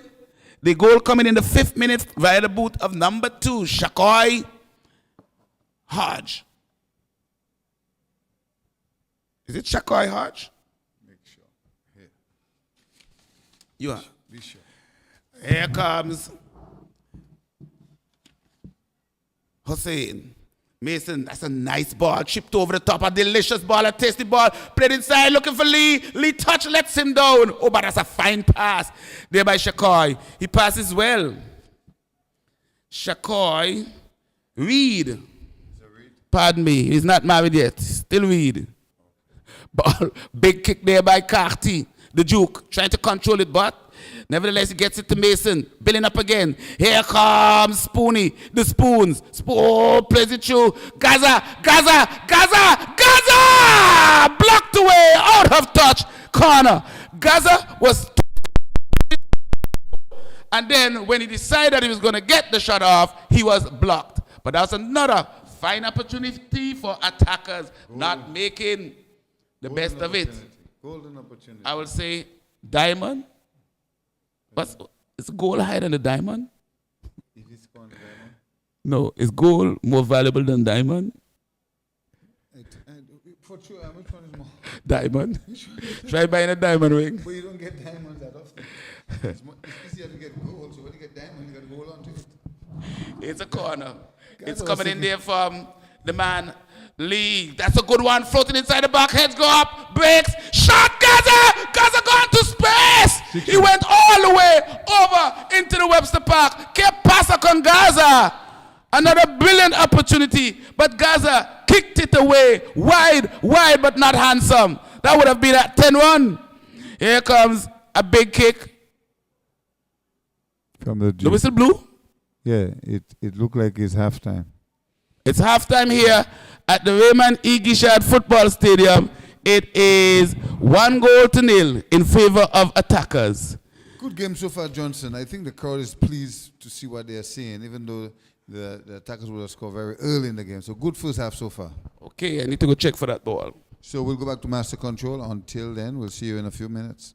The goal coming in the 5th minute via the boot of number 2, Shakai Hodge. Is it Shakai Hodge? Make sure. Here. You are. Be sure. Here comes Hussein. Mason, that's a nice ball. Chipped over the top. A delicious ball, a tasty ball. Played inside, looking for Lee. Lee touch, lets him down. Oh, but that's a fine pass there by Shakai. He passes well. Shakai. Reed. Pardon me, he's not married yet. Still Reed. Ball, big kick there by Carty. The Duke, trying to control it, but nevertheless, he gets it to Mason. Building up again. Here comes Spoonie. The Spoons. Plays it through. Gaza. Blocked away. Out of touch. Corner. Gaza was... And then when he decided he was going to get the shot off, he was blocked. But that's another fine opportunity for attackers not making the best of it. Golden opportunity. I will say diamond. But is gold higher than the diamond? If it's gone diamond. No, is gold more valuable than diamond? For sure, which one is more? Diamond. Try buying a diamond ring. But you don't get diamonds that often. It's easier to get gold, so when you get diamond, you got to hold on to it. It's a corner. It's coming in there from the man, Lee, that's a good one. Floating inside the back, heads go up, breaks, shot, Gaza! Gaza gone to space! He went all the way over into the Webster Park. Kept passa con Gaza. Another brilliant opportunity, but Gaza kicked it away. Wide, but not handsome. That would have been at 10-1. Here comes a big kick. From the The whistle blew. Yeah, it looked like it's halftime. It's halftime here at the Raymond E. Gishard Football Stadium. It is 1-0 in favor of attackers. Good game so far, Johnson. I think the crowd is pleased to see what they are seeing, even though the attackers would have scored very early in the game. So good first half so far. Okay, I need to go check for that ball. So we'll go back to master control. Until then, we'll see you in a few minutes.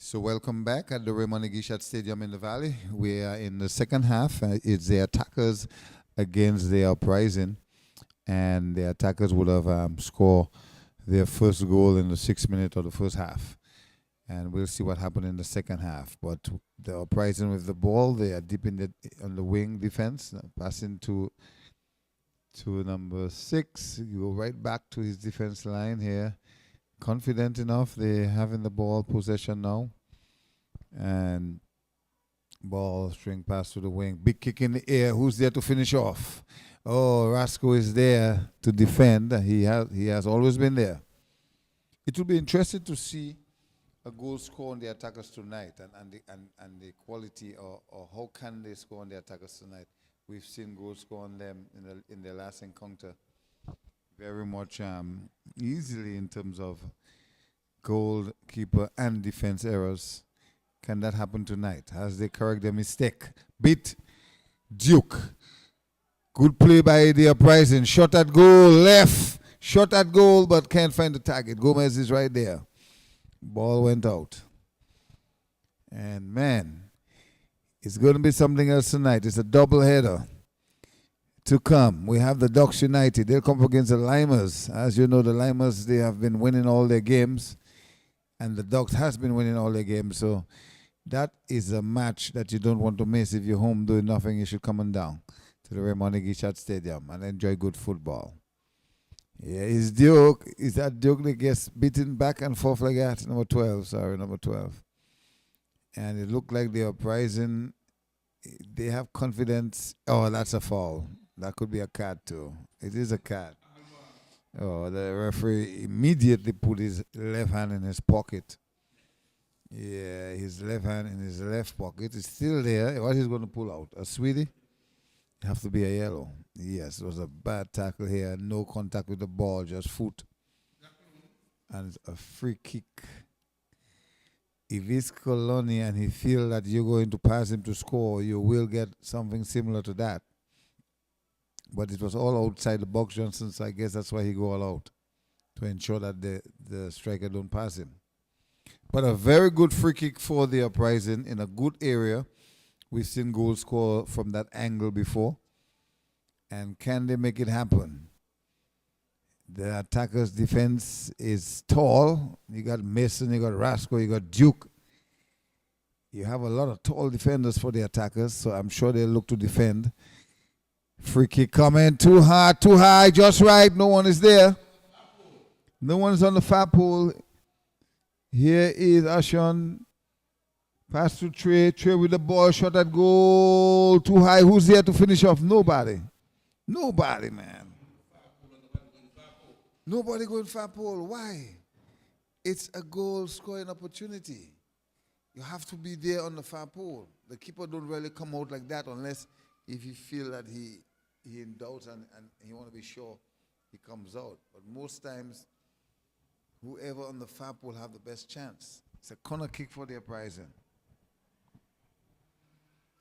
So welcome back at the Raymond Gishat Stadium in the Valley. We are in the second half. It's the attackers against the Uprising, and the attackers would have scored their first goal in the 6th minute of the first half. And we'll see what happened in the second half. But the Uprising with the ball, they are deep in on the wing defense, passing to number 6. You go right back to his defense line here. Confident enough, they having the ball possession now, and ball string pass to the wing, big kick in the air. Who's there to finish off? Oh, Rasco is there to defend. He has always been there. It will be interesting to see a goal score on the attackers tonight, and the quality or how can they score on the attackers tonight. We've seen goals score on them in their last encounter very much easily in terms of goalkeeper and defense errors. Can that happen tonight as they correct their mistake? Beat Duke. Good play by the Uprising. Shot at goal, left. Shot at goal, but can't find the target. Gomez is right there. Ball went out. And man, it's going to be something else tonight. It's a double header to come. We have the Ducks United. They'll come up against the Limers. As you know, the Limers, they have been winning all their games, and the Ducks has been winning all their games. So that is a match that you don't want to miss. If you're home doing nothing, you should come on down to the Raymond Gishat Stadium and enjoy good football. Yeah, it's Duke. Is that Duke that gets beaten back and forth like that? Number 12. And it looked like the Uprising, they have confidence. Oh, that's a foul. That could be a card too. It is a card. Oh, the referee immediately put his left hand in his pocket. Yeah, his left hand in his left pocket. It's still there. What he's going to pull out? A sweetie? It have to be a yellow. Yes, it was a bad tackle here. No contact with the ball, just foot. And it's a free kick. If it's Colony and he feel that you're going to pass him to score, you will get something similar to that. But it was all outside the box, Johnson, so I guess that's why he go all out, to ensure that the striker don't pass him. But a very good free kick for the Uprising in a good area. We've seen goals score from that angle before. And can they make it happen? The attackers' defense is tall. You got Mason, you got Rasco, you got Duke. You have a lot of tall defenders for the attackers, so I'm sure they'll look to defend. Free kick coming, too high, just right. No one is there. No one is on the far pole. Here is Ashon. Pass to Trey. Trey with the ball, shot at goal. Too high. Who's there to finish off? Nobody. Nobody, man. Nobody going far pole. Why? It's a goal scoring opportunity. You have to be there on the far pole. The keeper don't really come out like that unless if you feel that he in doubt and he want to be sure he comes out. But most times, whoever on the far pole have the best chance. It's a corner kick for the Uprising.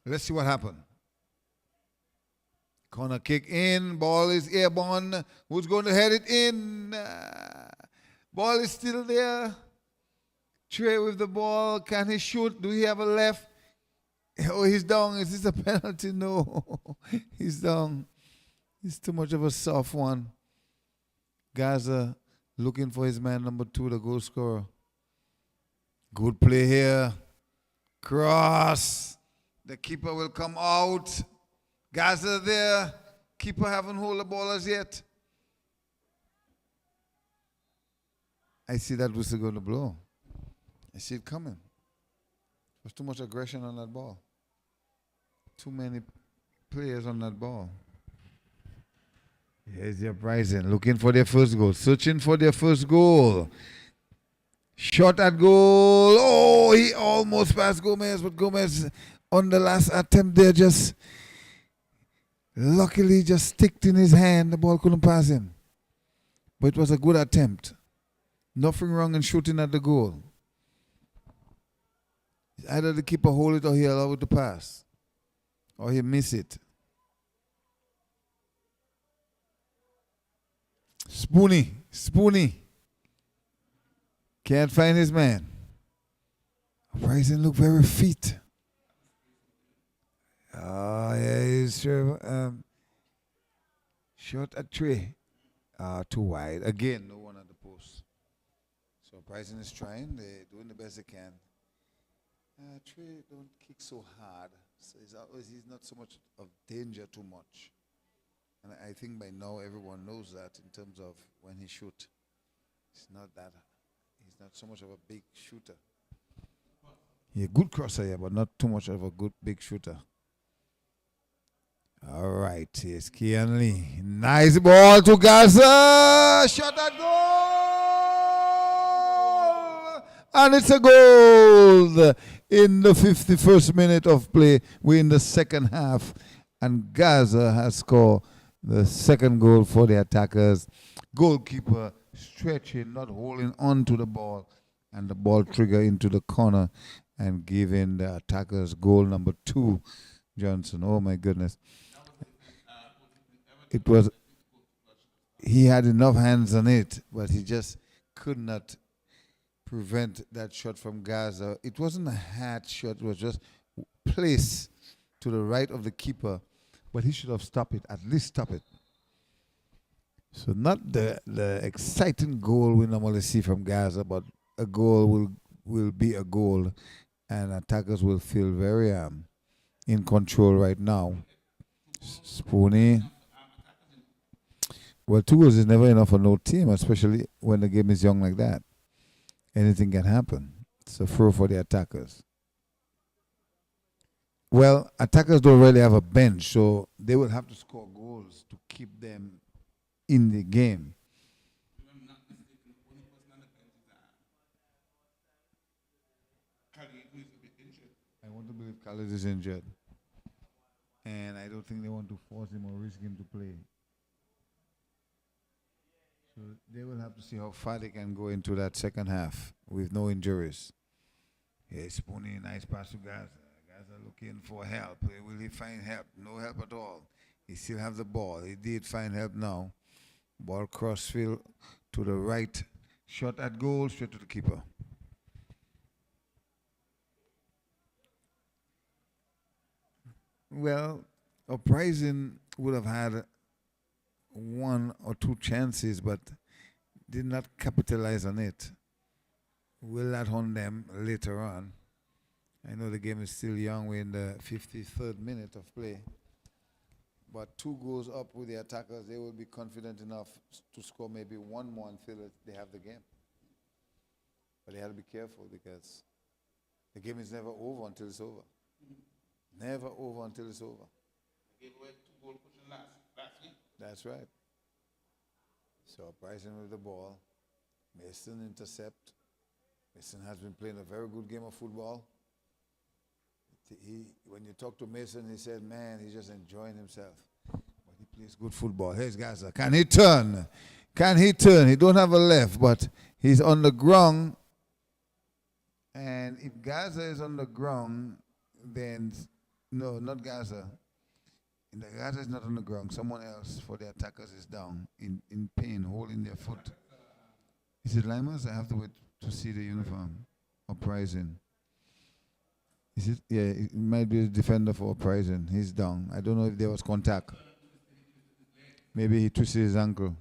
Let's see what happened. Corner kick in. Ball is airborne. Who's going to head it in? Ball is still there. Trey with the ball. Can he shoot? Do he have a left? Oh, he's down. Is this a penalty? No. He's down. He's too much of a soft one. Gaza looking for his man number 2, the goal scorer. Good play here. Cross. The keeper will come out. Gaza there. Keeper haven't hold the ball as yet. I see that whistle going to blow. I see it coming. There's too much aggression on that ball. Too many players on that ball. Here's the Uprising looking for their first goal. Searching for their first goal. Shot at goal. Oh, he almost passed Gomez, but Gomez on the last attempt there just luckily just sticked in his hand. The ball couldn't pass him. But it was a good attempt. Nothing wrong in shooting at the goal. Either the keeper hold it or he allow it to pass. Or he miss it. Spoony. Can't find his man. Uprising look very fit. Yeah, he's sure. Shot at three. Too wide. Again, no one at the post. So Uprising is trying. They're doing the best they can. Trey don't kick so hard. So he's not so much of danger too much. And I think by now everyone knows that in terms of when he shoot. He's not so much of a big shooter. Yeah, good crosser, yeah, but not too much of a good big shooter. All right, here's Kian Lee. Nice ball to Gaza. Shot at goal. And it's a goal in the 51st minute of play. We're in the second half. And Gaza has scored the second goal for the attackers. Goalkeeper stretching, not holding on to the ball. And the ball trigger into the corner and giving the attackers goal number 2. Johnson, oh my goodness. He had enough hands on it, but he just could not prevent that shot from Gaza. It wasn't a hat shot, it was just placed to the right of the keeper, but he should have stopped it, at least stop it. So not the exciting goal we normally see from Gaza, but a goal will be a goal, and attackers will feel very in control right now. Spooney. Well, 2 goals is never enough for no team, especially when the game is young like that. Anything can happen. It's a throw for the attackers. Well, attackers don't really have a bench, so they will have to score goals to keep them in the game. I want to believe Khalid is injured. And I don't think they want to force him or risk him to play. So they will have to see how far they can go into that second half with no injuries. Yeah, Spoony, nice pass to Gaza. Gaza looking for help. Will he find help? No help at all. He still has the ball. He did find help now. Ball crossfield to the right. Shot at goal, straight to the keeper. Well, Uprising would have had 1 or 2 chances, but did not capitalize on it. We'll let on them later on. I know the game is still young. We're in the 53rd minute of play. But 2 goals up with the attackers, they will be confident enough to score maybe 1 more and feel that they have the game. But they have to be careful because the game is never over until it's over. Never over until it's over. They gave away 2 goal pushing last week. That's right. So Uprising with the ball. Mason intercept. Mason has been playing a very good game of football. When you talk to Mason, he said, man, he's just enjoying himself. But he plays good football. Here's Gaza. Can he turn? Can he turn? He don't have a left, but he's on the ground. And if Gaza is on the ground, then, no, not Gaza. The Gaza is not on the ground. Someone else for the attackers is down in pain, holding their foot. Is it Limas? I have to wait to see the uniform. Uprising. Is it? Yeah, it might be a defender for Uprising. He's down. I don't know if there was contact. Maybe he twisted his ankle.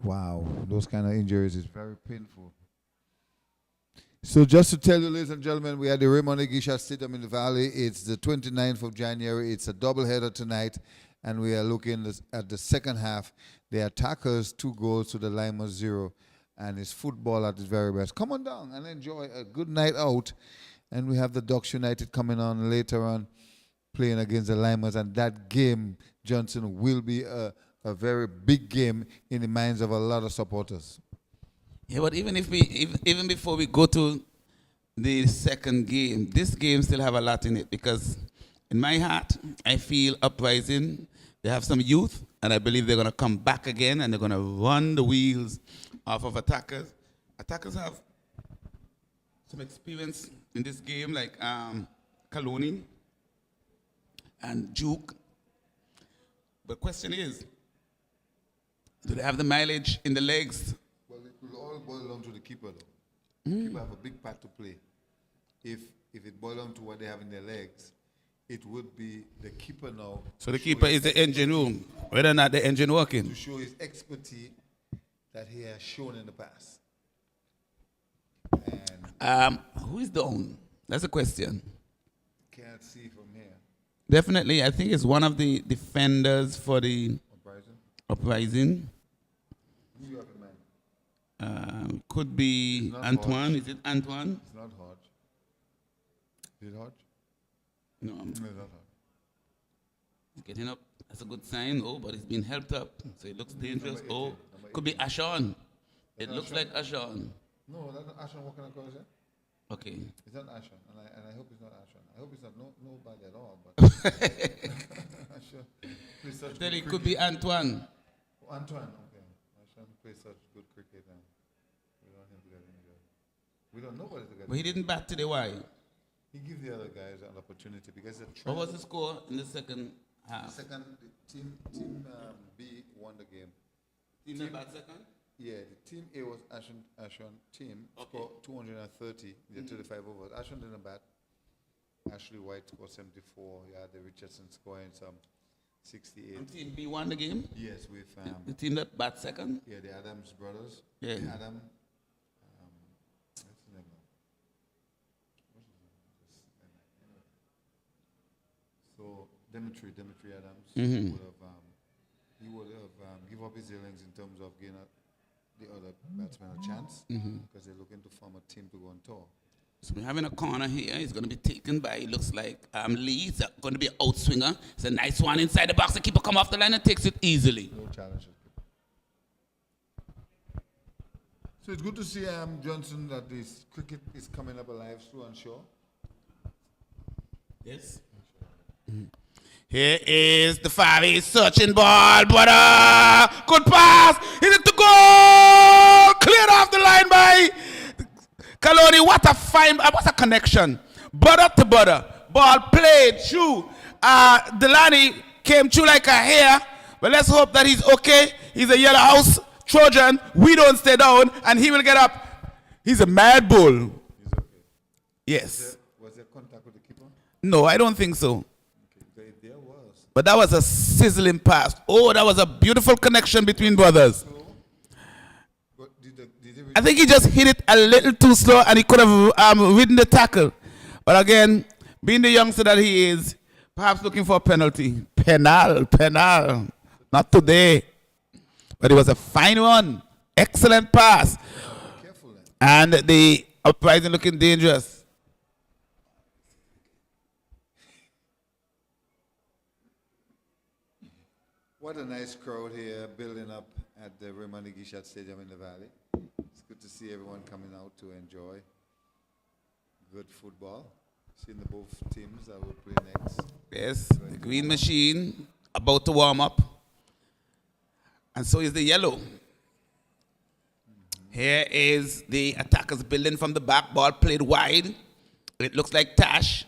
Wow, those kind of injuries is very painful. So just to tell you, ladies and gentlemen, we are at the Raymond Igisha Stadium in the Valley. It's the 29th of January. It's a doubleheader tonight, and we are looking at the second half. The attackers 2 goals to the Lima 0, and it's football at its very best. Come on down and enjoy a good night out. And we have the Ducks United coming on later on, playing against the Limas, and that game, Johnson, will be a very big game in the minds of a lot of supporters. Yeah, but even before we go to the second game, this game still have a lot in it because in my heart, I feel Uprising. They have some youth, and I believe they're going to come back again, and they're going to run the wheels off of attackers. Attackers have some experience in this game, like Kaloni and Juke. But question is, do they have the mileage in the legs? Well, it will all boil down to the keeper, though. The keeper have a big part to play. if it boiled down to what they have in their legs, it would be the keeper now. So the keeper is the engine room, whether or not the engine working. To show his expertise that he has shown in the past. And Who is down? That's a question. can't see from here. Definitely, I think it's one of the defenders for the Uprising. Uprising. Who you have in mind? Could be Not Antoine. Hodge. Is it Antoine? It's not Hodge. Is it Hodge? No, No, it's not Hodge. he's getting up. That's a good sign. Oh, but he's been helped up. So it looks dangerous. Number 18, Oh, number could be Ashon. It that looks Ashon? like Ashon. No, that's not Ashon walking across there. Okay. It's not Ashon, and I hope it's not Ashon. I hope it's not nobody at all. But Ashon plays such Then good it could be cricket. Antoine. Oh, Antoine, okay. Ashon plays such good cricket, and we don't want him to get injured. We don't know what to get. But he didn't bat today. Why? He gives the other guys an opportunity because the What was the score in the second half? second team B won the game. Team that bat second? Yeah, the team A was Ashon team scored 230 in the 35 overs. Ashon didn't bat. Ashley White scored 74. Yeah, the Richardson scoring some 68. And team B won the game? Yes, with The team that bat second? yeah, the Adams brothers. Yeah. Adam. What's his name now? What's his name? So Dimitri Adams Mhm. he would have give up his innings in terms of giving the other batsmen a chance because they're looking to form a team to go on tour. So we're having a corner here. He's going to be taken by, it looks like, Lee. It's going to be an outswinger. It's a nice one inside the box. The keeper come off the line and takes it easily. No challenge. So it's good to see Johnson that this cricket is coming up alive slow and sure. Yes. Here is the 5-8 searching ball, but good pass, hit it to goal, cleared off the line by Kaloni. What a fine, what a connection, butter to butter, ball played through. Delaney came through like a hare, but let's hope that he's okay. He's a yellow house Trojan. We don't stay down, and he will get up. He's a mad bull. He's okay. Yes. Was there contact with the keeper? No, I don't think so. Okay, there was. But that was a sizzling pass. Oh, that was a beautiful connection between brothers. So, but did they I think he just hit it a little too slow and he could have ridden the tackle. But again, being the youngster that he is, perhaps looking for a penalty. Penal. Not today. But it was a fine one. Excellent pass. careful then? And the Uprising looking dangerous. What a nice crowd here building up at the Raymond Igishat Stadium in the Valley. It's good to see everyone coming out to enjoy good football. Seeing the both teams that will play next. Yes, the green machine about to warm up. And so is the yellow. Here is the attackers building from the back. Ball played wide. It looks like Tash.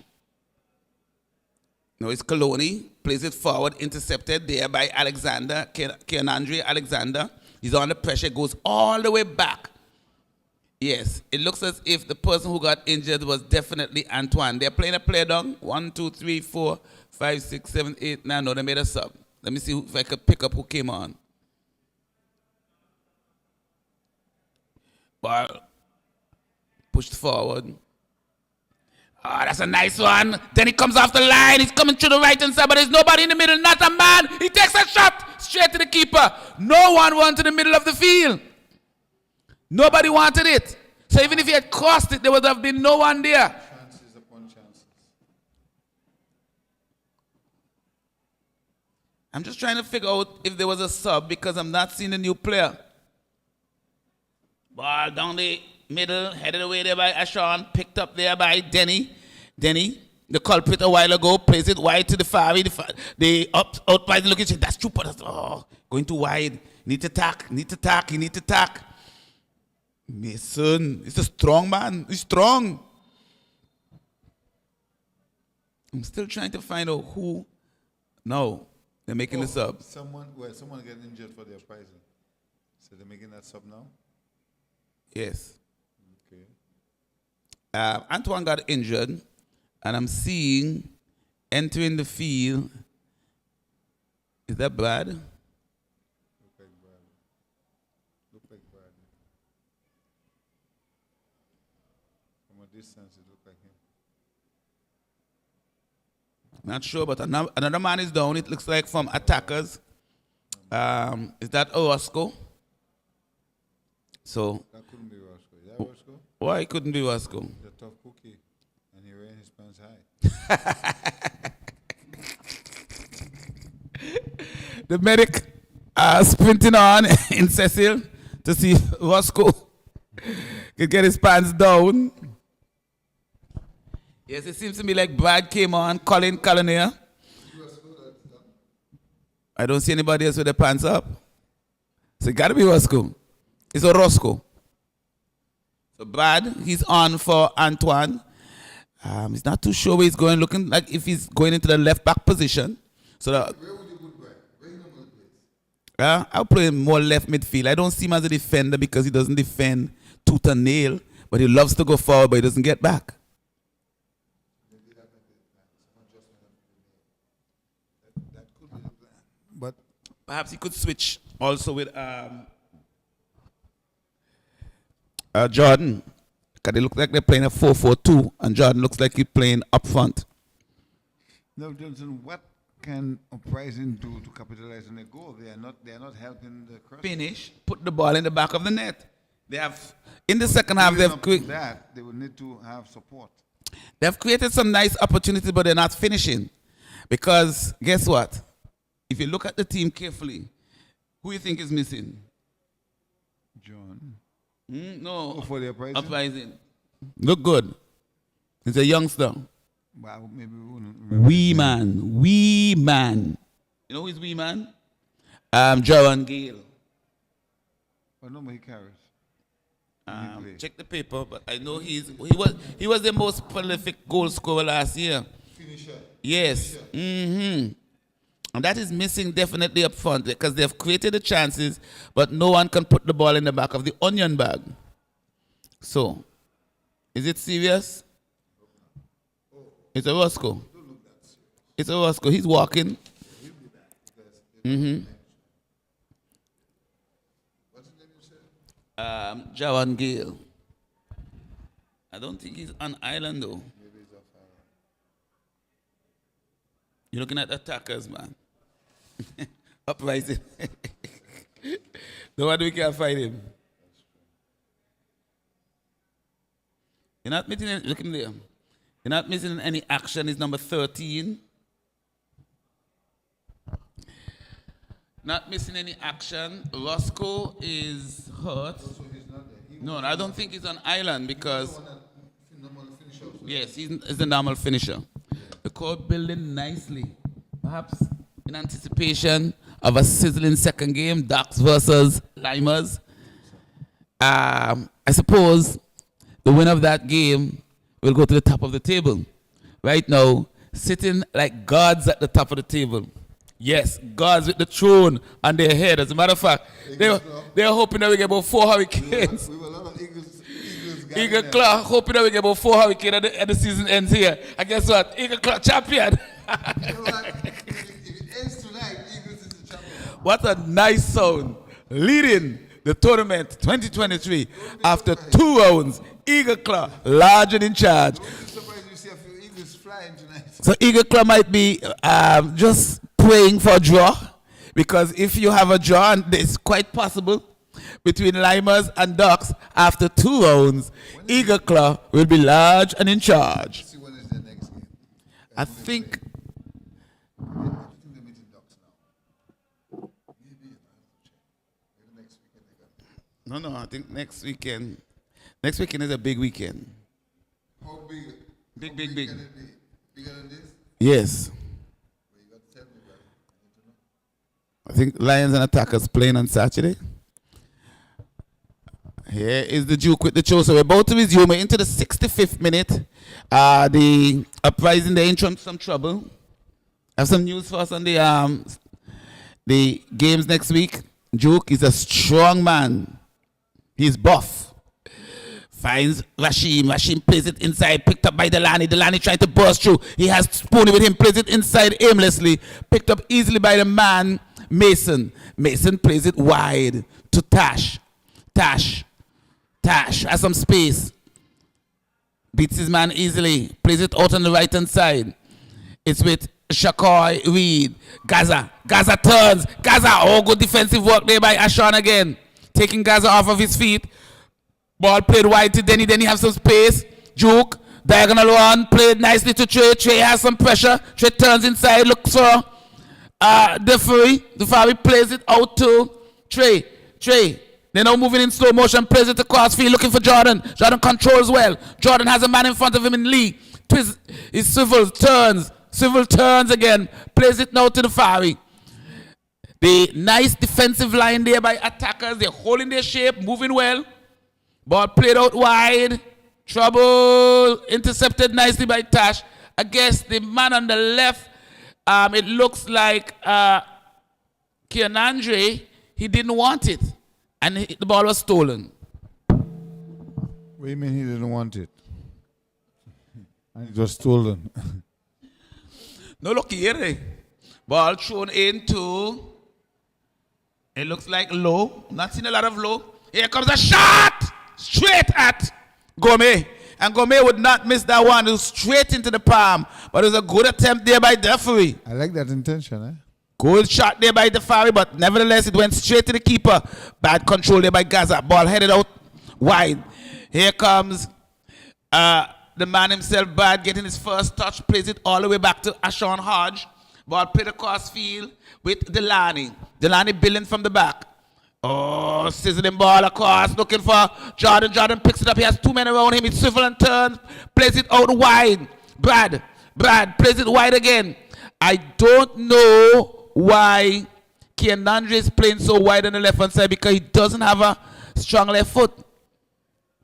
No, it's Coloni. Plays it forward, intercepted there by Alexander, Keonandre Alexander. He's under pressure, goes all the way back. Yes, it looks as if the person who got injured was definitely Antoine. They're playing a play down. 1, 2, 3, 4, 5, 6, 7, 8, 9. No, they made a sub. Let me see if I could pick up who came on. Ball pushed forward. Oh, that's a nice one. Then he comes off the line. He's coming to the right-hand side, but there's nobody in the middle. Not a man. He takes a shot straight to the keeper. No one wanted the middle of the field. Nobody wanted it. So even if he had crossed it, there would have been no one there. Chances upon chances. I'm just trying to figure out if there was a sub because I'm not seeing a new player. Ball down the middle, headed away there by Ashon, picked up there by Denny. Denny, the culprit a while ago, plays it wide to the far. The Uprising looking, that's true, but going too wide. Need to tack. Mason, he's a strong man. He's strong. I'm still trying to find out who. No, they're making the sub. Someone getting injured for the Uprising. So they're making that sub now? Yes. Okay. Antoine got injured, and I'm seeing entering the field. Is that Brad? Look like Brad. From a distance, it looked like him. Not sure, but another man is down. It looks like from attackers. Is that Orozco? So, That couldn't be Roscoe. Is that Roscoe? why it couldn't be Orozco? The tough cookie. And he ran his pants high. The medic sprinting on in Cecil to see if Roscoe could get his pants down. Yes, it seems to me like Brad came on, Colin Colonier. I don't see anybody else with their pants up. So it got to be Roscoe. It's a Roscoe. So Brad, he's on for Antoine. He's not too sure where he's going, looking like if he's going into the left back position. So that, Where would you put Brad? Where he normally plays? I'll play him more left midfield. I don't see him as a defender because he doesn't defend tooth and nail, but he loves to go forward, but he doesn't get back. That could be the plan. But Perhaps he could switch also with Jordan. Because they look like they're playing a 4-4-2, and Jordan looks like he's playing up front. no, Johnson, what can Uprising do to capitalize on the goal? They are not helping the cross. Finish, put the ball in the back of the net. They have, in the second half, That they will need to have support. they've created some nice opportunities, but they're not finishing. Because guess what? If you look at the team carefully, who you think is missing? John. No. Oh, for the Uprising? Uprising. Look good. He's a youngster. Well, maybe we wouldn't remember. Wee man. You know who is wee man? Jaron Gale. What number he carries? Check the paper, but I know he was the most prolific goal scorer last year. Finisher. Yes. And that is missing definitely up front because they've created the chances, but no one can put the ball in the back of the onion bag. So, is it serious? It's a Roscoe. It's a Roscoe. He's walking. Jawan Gale. I don't think he's on island though. You're looking at attackers, man. Uprising. No wonder we can't find him. You're not missing any, look him there. You're not missing any action. He's number 13. Not missing any action. Roscoe is hurt. No, I don't think he's on island because yes, he's the normal finisher. The court building nicely, perhaps in anticipation of a sizzling second game, Ducks versus Limers. I suppose the winner of that game will go to the top of the table. Right now, sitting like gods at the top of the table. Yes, gods with the throne on their head. As a matter of fact, they're hoping that we get about 4 hurricanes. We were a lot of Eagles Eagle Claw, hoping that we get about 4 hurricanes at the season ends here. And guess what? Eagle Claw champion. You know what? If it ends tonight, Eagles is the champion. What a nice sound. Leading the tournament 2023 after 2 rounds. Eagle Claw, large and in charge. Don't be surprised you see a few Eagles flying tonight. So Eagle Claw might be just praying for a draw. Because if you have a draw, and it's quite possible, between Limers and Ducks after 2 rounds, Eagle Claw will be large and in charge. See when is the next game. I think I think they're meeting Ducks now. Maybe next weekend they got. no, I think next weekend is a big weekend. How big? Big, how big, big. Can it be? Bigger than this? Yes. Well, you got to tell me, brother. I need to know. I think Lions and Attackers playing on Saturday. Here is the Duke with the show. So we're about to resume. We're into the 65th minute. The Uprising, they're in some trouble. I have some news for us on the games next week. Duke is a strong man. He's buff. Finds Rashim. Rashim plays it inside. Picked up by Delani. Delani trying to burst through. He has Spoonie with him. Plays it inside aimlessly. Picked up easily by the man, Mason. Mason plays it wide to Tash. Tash has some space. Beats his man easily. Plays it out on the right-hand side. It's with Shakoy Reed. Gaza turns. Gaza. Oh, good defensive work there by Ashon again. Taking Gaza off of his feet. Ball played wide to Denny. Denny has some space. Juke. Diagonal one. Played nicely to Trey. Trey has some pressure. Trey turns inside. Looks for Defari. Defari plays it out to Trey. They're now moving in slow motion. Plays it across field. Looking for Jordan. Jordan controls well. Jordan has a man in front of him in Lee. Twist. He swivels. Turns. Swivel turns again. Plays it now to the Fari. The nice defensive line there by attackers. They're holding their shape. Moving well. Ball played out wide. Trouble. Intercepted nicely by Tash. I guess the man on the left, it looks like Kian Andre, he didn't want it. And the ball was stolen. What do you mean he didn't want it? And it was stolen. No, look here. Ball thrown into, it looks like low. Not seen a lot of low. Here comes a shot! Straight at Gomez. And Gomez would not miss that one. It was straight into the palm. But it was a good attempt there by Defari. I like that intention, eh? Good shot there by Defari, but nevertheless it went straight to the keeper. Bad control there by Gaza. Ball headed out wide. Here comes the man himself, Bad, getting his first touch. Plays it all the way back to Ashon Hodge. Ball played across field with Delani. Delani building from the back. Oh, sizzling ball across, looking for Jordan. Jordan picks it up. He has two men around him. He swivel and turns, plays it out wide. Brad plays it wide again. I don't know why Kian Andre is playing so wide on the left-hand side, because he doesn't have a strong left foot.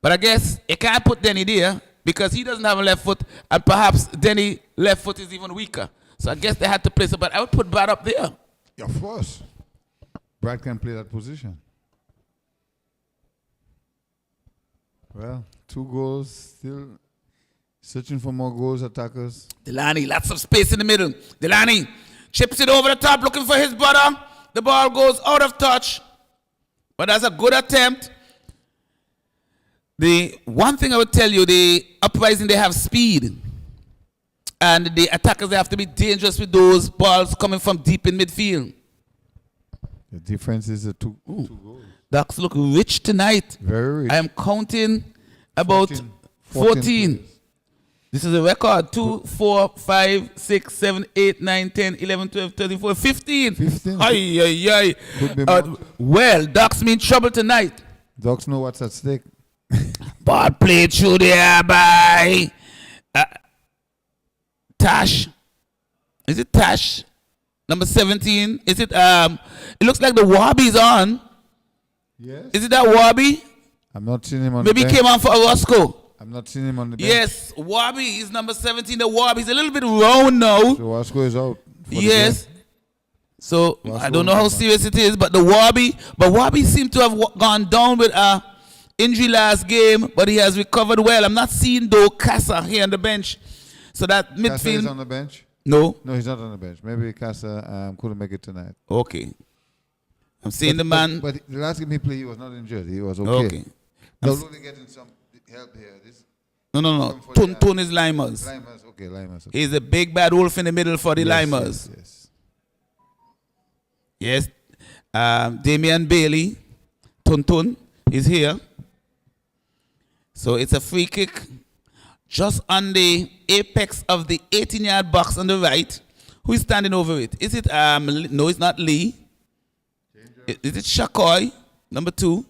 But I guess you can't put Denny there because he doesn't have a left foot, and perhaps Denny's left foot is even weaker. So I guess they had to place it, but I would put Brad up there. Yeah, of course. Brad can play that position. Well, 2 goals, still searching for more goals, attackers. Delani, lots of space in the middle. Delani chips it over the top, looking for his brother. The ball goes out of touch, but that's a good attempt. The one thing I would tell you, the Uprising, they have speed. And the attackers, they have to be dangerous with those balls coming from deep in midfield. The difference is the two goals. Ducks look rich tonight. Very rich. I am counting about 14. This is a record. 2, 4, 5, 6, 7, 8, 9, 10, 11, 12, 13, 14, 15. 15. Aye. Could be more. Well, Ducks mean trouble tonight. Ducks know what's at stake. Ball played through there by Tash. Is it Tash? Number 17. Is it it looks like the Warby's on. Yes. Is it that Warby? I'm not seeing him on Maybe the he bench. came on for Orozco. I'm not seeing him on the bench. Yes, Warby is number 17. The Warby's a little bit round now. So Wasco is out. For the Yes. game. So Wasco I don't know how is out. serious it is, but Warby seemed to have gone down with injury last game, but he has recovered well. I'm not seeing though Casa here on the bench. So that Casa is midfield. on the bench? No. No, he's not on the bench. Maybe Casa couldn't make it tonight. Okay. I'm seeing the man. But the last game he played, he was not injured. He was okay. Okay. They're only getting some help here. This No. Tun is Limers. Limers, okay. Okay. He's a big bad wolf in the middle for the Limers. Yes. Damian Bailey, Tun is here. So it's a free kick just on the apex of the 18-yard box on the right. Who is standing over it? Is it, no, it's not Lee. Is it Shakoy, number 2?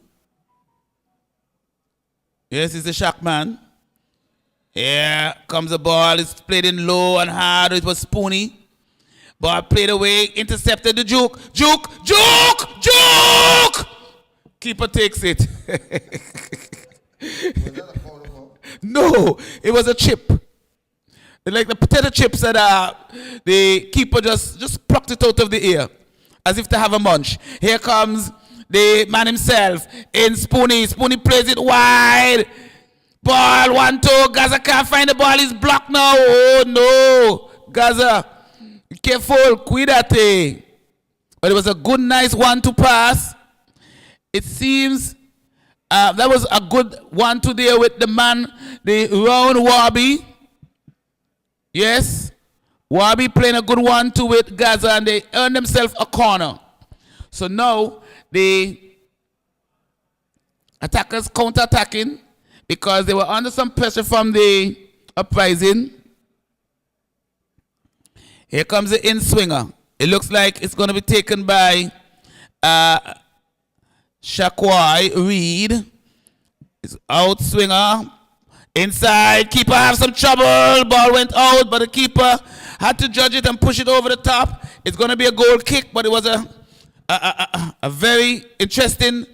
Yes, it's the Shaq man. Here comes the ball. It's played in low and hard. It was Spoonie. Ball played away, intercepted the Juke. Juke! Keeper takes it. Was that a foul ball? No, it was a chip. Like the potato chips that the keeper just plucked it out of the air as if to have a munch. Here comes the man himself in Spoonie. Spoonie plays it wide. Ball 1-2. Gaza can't find the ball. He's blocked now. Oh no. Gaza. Careful. Cuídate. But it was a good, nice 1-2 pass. It seems that was a good 1-2 there with the man, the round Warby. Yes. Warby playing a good 1-2 with Gaza, and they earned themselves a corner. So now the attackers counter-attacking because they were under some pressure from the Uprising. Here comes the in-swinger. It looks like it's going to be taken by Shakwai Reed. It's out swinger. Inside. Keeper have some trouble. Ball went out, but the keeper had to judge it and push it over the top. It's going to be a goal kick, but it was a very interesting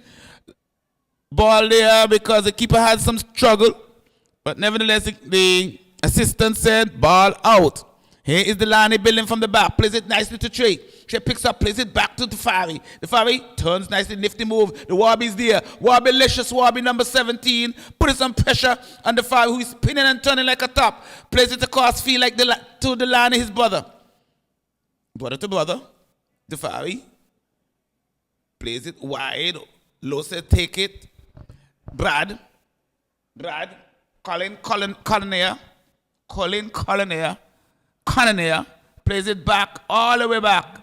ball there because the keeper had some struggle. But nevertheless, the assistant said, ball out. Here is the Lani building from the back. Plays it nicely to Trey. Trey picks up, plays it back to Tafari. Tafari turns nicely, nifty move. The Warby's there. Warby-licious Warby number 17. Putting some pressure on the Tafari, who is spinning and turning like a top. Plays it across field like to the Lani, his brother. Brother to brother. Tafari. Plays it wide. Low said take it. Brad. Colin Collier. Cannonier plays it back, all the way back.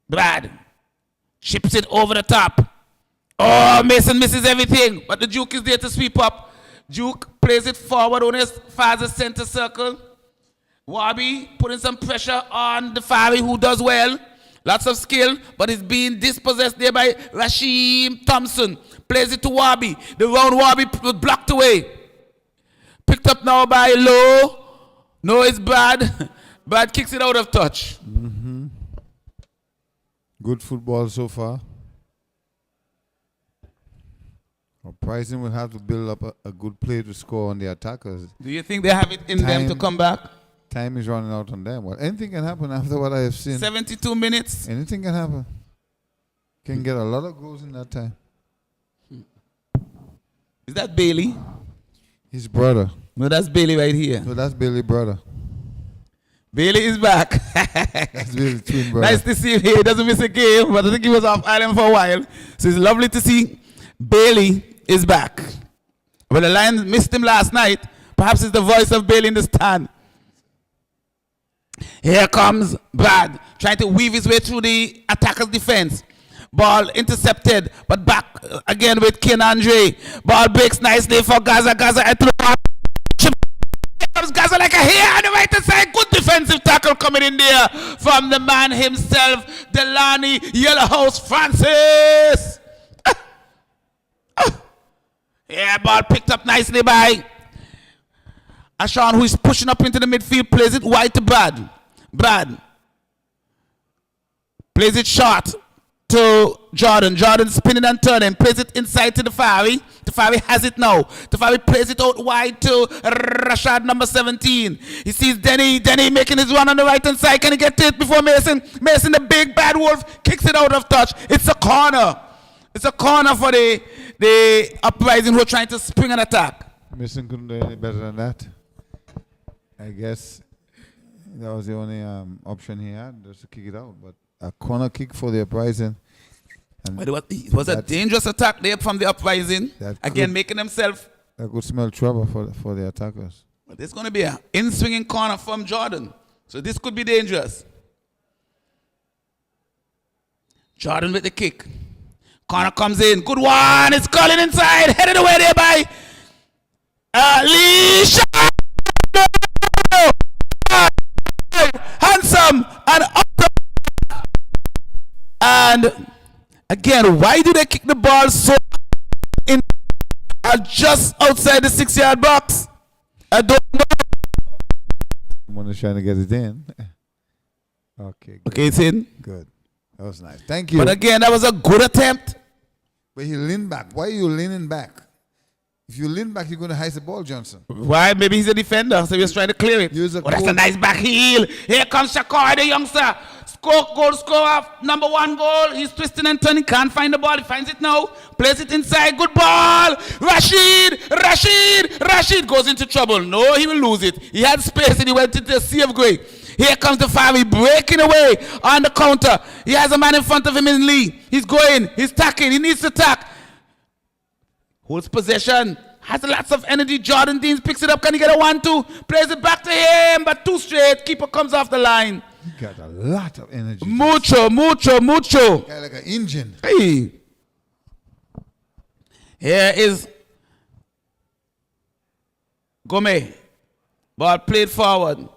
Brad chips it over the top. Oh, Mason misses everything, but the Duke is there to sweep up. Duke plays it forward on his father's center circle. Warby putting some pressure on the Fari, who does well. Lots of skill, but is being dispossessed there by Rasheem Thompson. Plays it to Warby. The round Warby was blocked away. Picked up now by Low. No, it's Brad. Brad kicks it out of touch. Mm-hmm. Good football so far. Uprising will have to build up a good play to score on the attackers. Do you think they have it in them to come back? Time is running out on them. Well, anything can happen after what I have seen. 72 minutes. Anything can happen. Can get a lot of goals in that time. Is that Bailey? His brother. No, that's Bailey right here. No, that's Bailey's brother. Bailey is back. That's Bailey's twin brother. Nice to see him here. He doesn't miss a game, but I think he was off island for a while. So it's lovely to see Bailey is back. Well, the Lions missed him last night. Perhaps it's the voice of Bailey in the stand. Here comes Brad, trying to weave his way through the attacker's defense. Ball intercepted, but back again with Ken Andre. Ball breaks nicely for Gaza. Gaza at the ball. Comes Gaza like a hair on the right side. Good defensive tackle coming in there from the man himself, Delani Yellowhouse Francis. Yeah, ball picked up nicely by Ashawn, who is pushing up into the midfield, plays it wide to Brad. Brad plays it short to Jordan. Jordan spinning and turning, plays it inside to the Tafari. Tafari has it now. Tafari plays it out wide to Rashad, number 17. He sees Denny making his run on the right hand side. Can he get to it before Mason? Mason, the big bad wolf, kicks it out of touch. It's a corner. It's a corner for the Uprising, who are trying to spring an attack. Mason couldn't do any better than that. I guess that was the only option he had, just to kick it out. But a corner kick for the Uprising. And it was a dangerous attack there from the Uprising. Again, making themselves. That could smell trouble for the attackers. But there's going to be an in-swinging corner from Jordan. So this could be dangerous. Jordan with the kick. Corner comes in. Good one. It's calling inside. Headed away there by Alicia. Handsome and up. And again, why do they kick the ball so in just outside the 6-yard box? I don't know. Someone is trying to get it in. Okay. Good. Okay, it's in. Good. That was nice. Thank you. But again, that was a good attempt. But he leaned back. Why are you leaning back? If you lean back, you're going to heist the ball, Johnson. Why? Maybe he's a defender, so he was trying to clear it. Use a that's a nice back heel. Here comes Shakur, the youngster. Goal scorer, number 1 goal. He's twisting and turning, can't find the ball. He finds it now, plays it inside. Good ball. Rashid goes into trouble. No, he will lose it. He had space and he went into a sea of grey. Here comes the Fari breaking away on the counter. He has a man in front of him in Lee. He's going, he's tacking, he needs to tack. Holds possession, has lots of energy. Jordan Deans picks it up. Can he get a 1-2? Plays it back to him, but too straight. Keeper comes off the line. He got a lot of energy. Mucho. Guy like an engine. Hey. Here is Gomez. Ball played forward.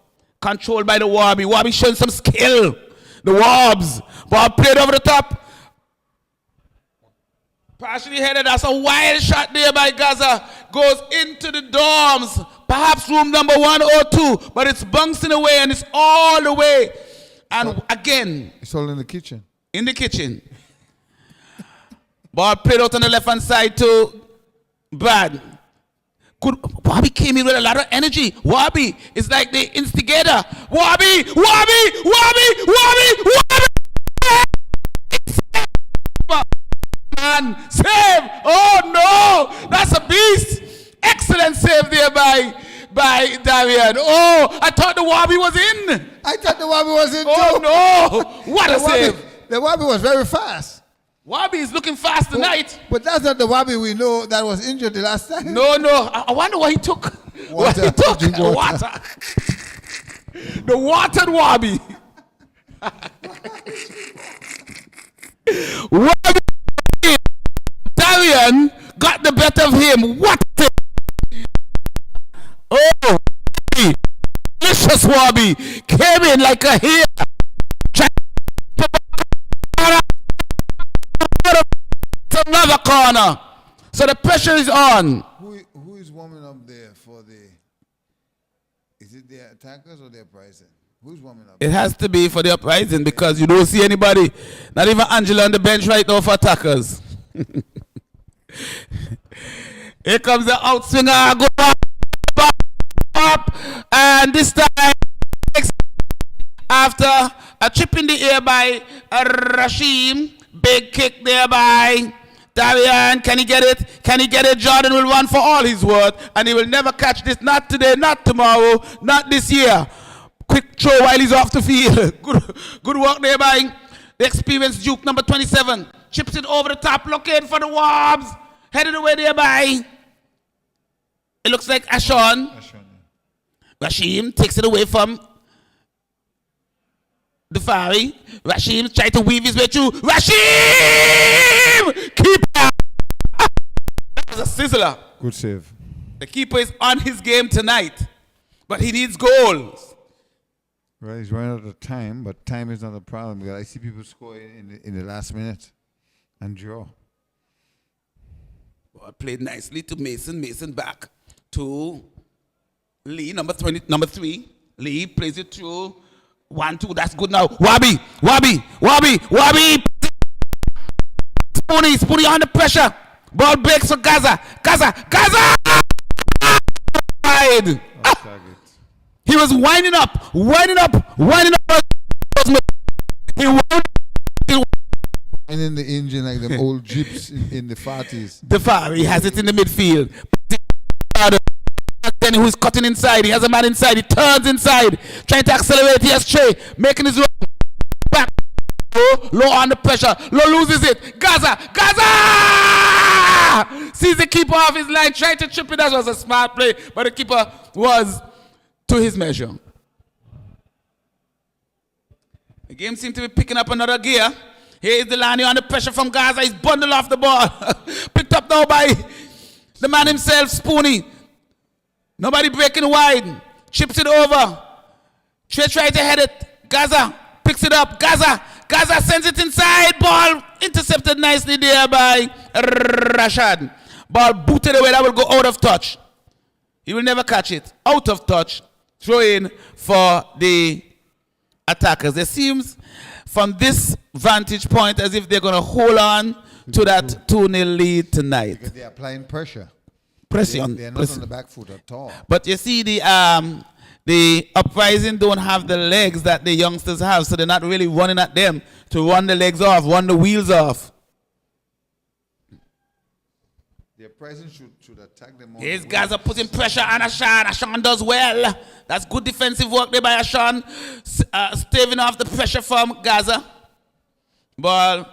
Controlled by the Warby. Warby showing some skill. The Warbs. Ball played over the top. Partially headed. That's a wild shot there by Gaza. Goes into the dorms. Perhaps room number 1 or 2. But it's bouncing away and it's all the way. And again. It's all in the kitchen. In the kitchen. Ball played out on the left-hand side to Brad. Good. Warby came in with a lot of energy. Warby is like the instigator. Warby! Man, save! Oh no! That's a beast! Excellent save there by Darian. Oh, I thought the Warby was in. I thought the Wabi was in too. Oh no! What a save! The Wabi was very fast. Warby is looking fast tonight. But that's not the Wabi we know that was injured the last time. No. I wonder what he took. Water. Drink water. The watered Warby. Warby. Darian got the better of him. What? Oh, delicious Warby came in like a hare. Another corner. So the pressure is on. Who is warming up there for the... Is it the attackers or the Uprising? Who's warming up? It has to be for the Uprising because you don't see anybody, not even Angela on the bench right now for attackers. Here comes the outswinger. Go up. And this time, after a chip in the air by Rashim, big kick there by Darian. Can he get it? Jordan will run for all his worth, and he will never catch this. Not today, not tomorrow, not this year. Quick throw while he's off the field. Good work there by the experienced Duke, number 27. Chips it over the top, looking for the Warbs. Headed away there by, it looks like Ashon. Rashim takes it away from the Fari. Rashim tries to weave his way through. Rashim! Keeper! That was a sizzler. Good save. The keeper is on his game tonight, but he needs goals. Well, he's running out of time, but time is not a problem because I see people score in the last minute and draw. Ball played nicely to Mason. Mason back to Lee, number 3. Lee plays it through. 1-2, that's good now. Wabi. Spoonie under pressure. Ball breaks for Gaza. He was winding up. He and in the engine like them old jeeps in the 40s. The far, he has it in the midfield. Then who's cutting inside? He has a man inside. He turns inside, trying to accelerate. He has Trey making his way back. Low under pressure. Low loses it. Gaza sees the keeper off his line, trying to chip it. That was a smart play, but the keeper was to his measure. The game seemed to be picking up another gear. Here is Delani under pressure from Gaza. He's bundled off the ball. Picked up now by the man himself, Spoonie. Nobody breaking wide. Chips it over. Trey tries to head it. Gaza picks it up. Gaza sends it inside. Ball intercepted nicely there by Rashad. Ball booted away. That will go out of touch. He will never catch it. Out of touch. Throw in for the attackers. It seems from this vantage point as if they're going to hold on to that 2-0 lead tonight. Because they're applying pressure. Pression. They're not on the back foot at all. But you see the the Uprising don't have the legs that the youngsters have, so they're not really running at them to run the legs off, run the wheels off. The Uprising should attack them. These guys are putting pressure on Ashan. Ashan does well. That's good defensive work there by Ashan, staving off the pressure from Gaza. Ball,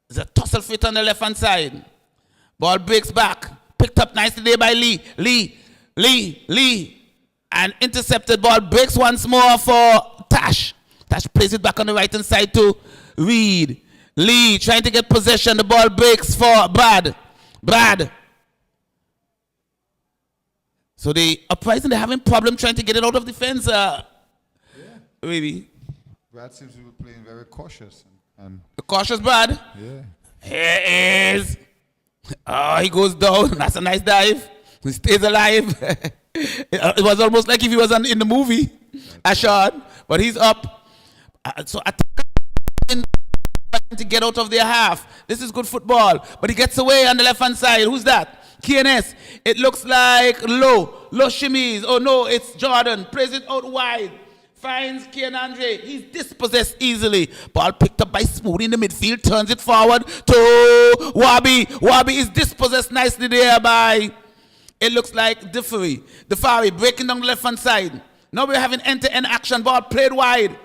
there's a tussle fit on the left-hand side. Ball breaks back. Picked up nicely there by Lee. Lee. And intercepted. Ball breaks once more for Tash. Tash plays it back on the right-hand side to Reed. Lee trying to get possession. The ball breaks for Brad. So the Uprising, they're having problem trying to get it out of defense. Maybe. Brad seems to be playing very cautious. And Cautious Brad. yeah. Here is. Oh, he goes down. That's a nice dive. He stays alive. It was almost like if he was in the movie, Ashard, but he's up. So attacking to get out of their half. This is good football, but he gets away on the left-hand side. Who's that? KNS. It looks like low shimmies. Oh no, it's Jordan. Plays it out wide. Finds Kian Andre. He's dispossessed easily. Ball picked up by Smoothie in the midfield. Turns it forward to Wabi. Wabi is dispossessed nicely there by, it looks like Defari breaking down the left-hand side. Now we're having end-to-end action. Ball played wide.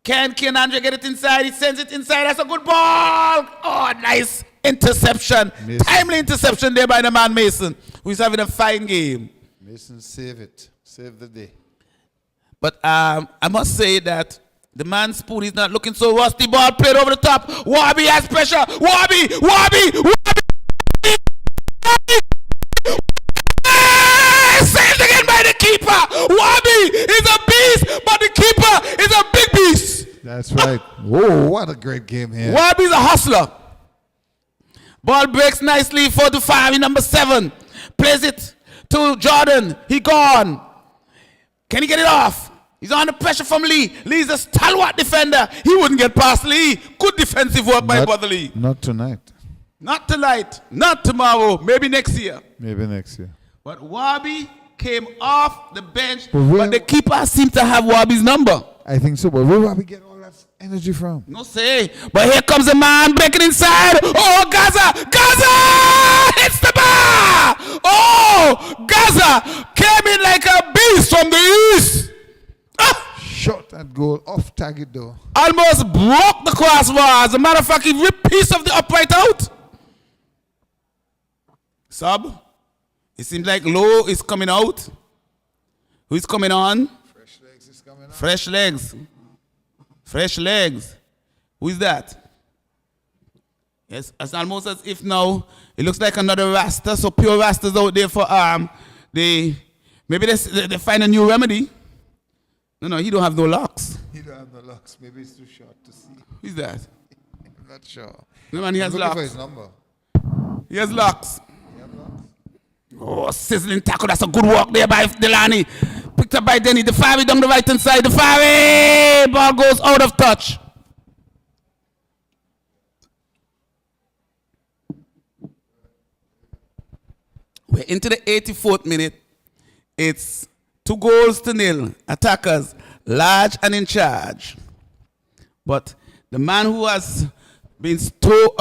Can Kian Andre get it inside? He sends it inside. That's a good ball. Oh, nice interception. Mason. Timely interception there by the man Mason, who's having a fine game. Mason save it. Save the day. But I must say that the man Spoon is not looking so rusty. Ball played over the top. Wabi has pressure. Wabi! Saved again by the keeper. Wabi is a beast, but the keeper is a big beast. That's right. Whoa, what a great game here. Wabi's a hustler. Ball breaks nicely for the 5 in number 7. Plays it to Jordan. He gone. Can he get it off? He's under pressure from Lee. Lee's a stalwart defender. He wouldn't get past Lee. Good defensive work by Brother Lee. Not tonight. Not tonight. Not tomorrow. Maybe next year. Maybe next year. But Wabi came off the bench. But But the keeper seemed to have Wabi's number. I think so. But where will we get all that energy from? No say. But here comes a man breaking inside. Oh, Gaza! Gaza! Hits the bar! Oh, Gaza came in like a beast from the east. Ah! Shot that goal off target though. Almost broke the crossbar. As a matter of fact, he ripped piece of the upright out. Sub. It seems like Low is coming out. Who is coming on? Fresh legs is coming up. Fresh legs. Fresh legs. Who is that? Yes, it's almost as if now it looks like another Rasta. So pure Rastas out there for maybe they find a new remedy. No, he don't have no locks. He don't have no locks. Maybe it's too short to see. Who's that? I'm not sure. No man, he has I'm looking for locks. his number. He has locks. He have locks? Oh, sizzling tackle. That's a good walk there by Delani. Picked up by Denny. The Fari down the right hand side. The Fari! Ball goes out of touch. We're into the 84th minute. It's 2-0. Attackers large and in charge. But the man who has been stolen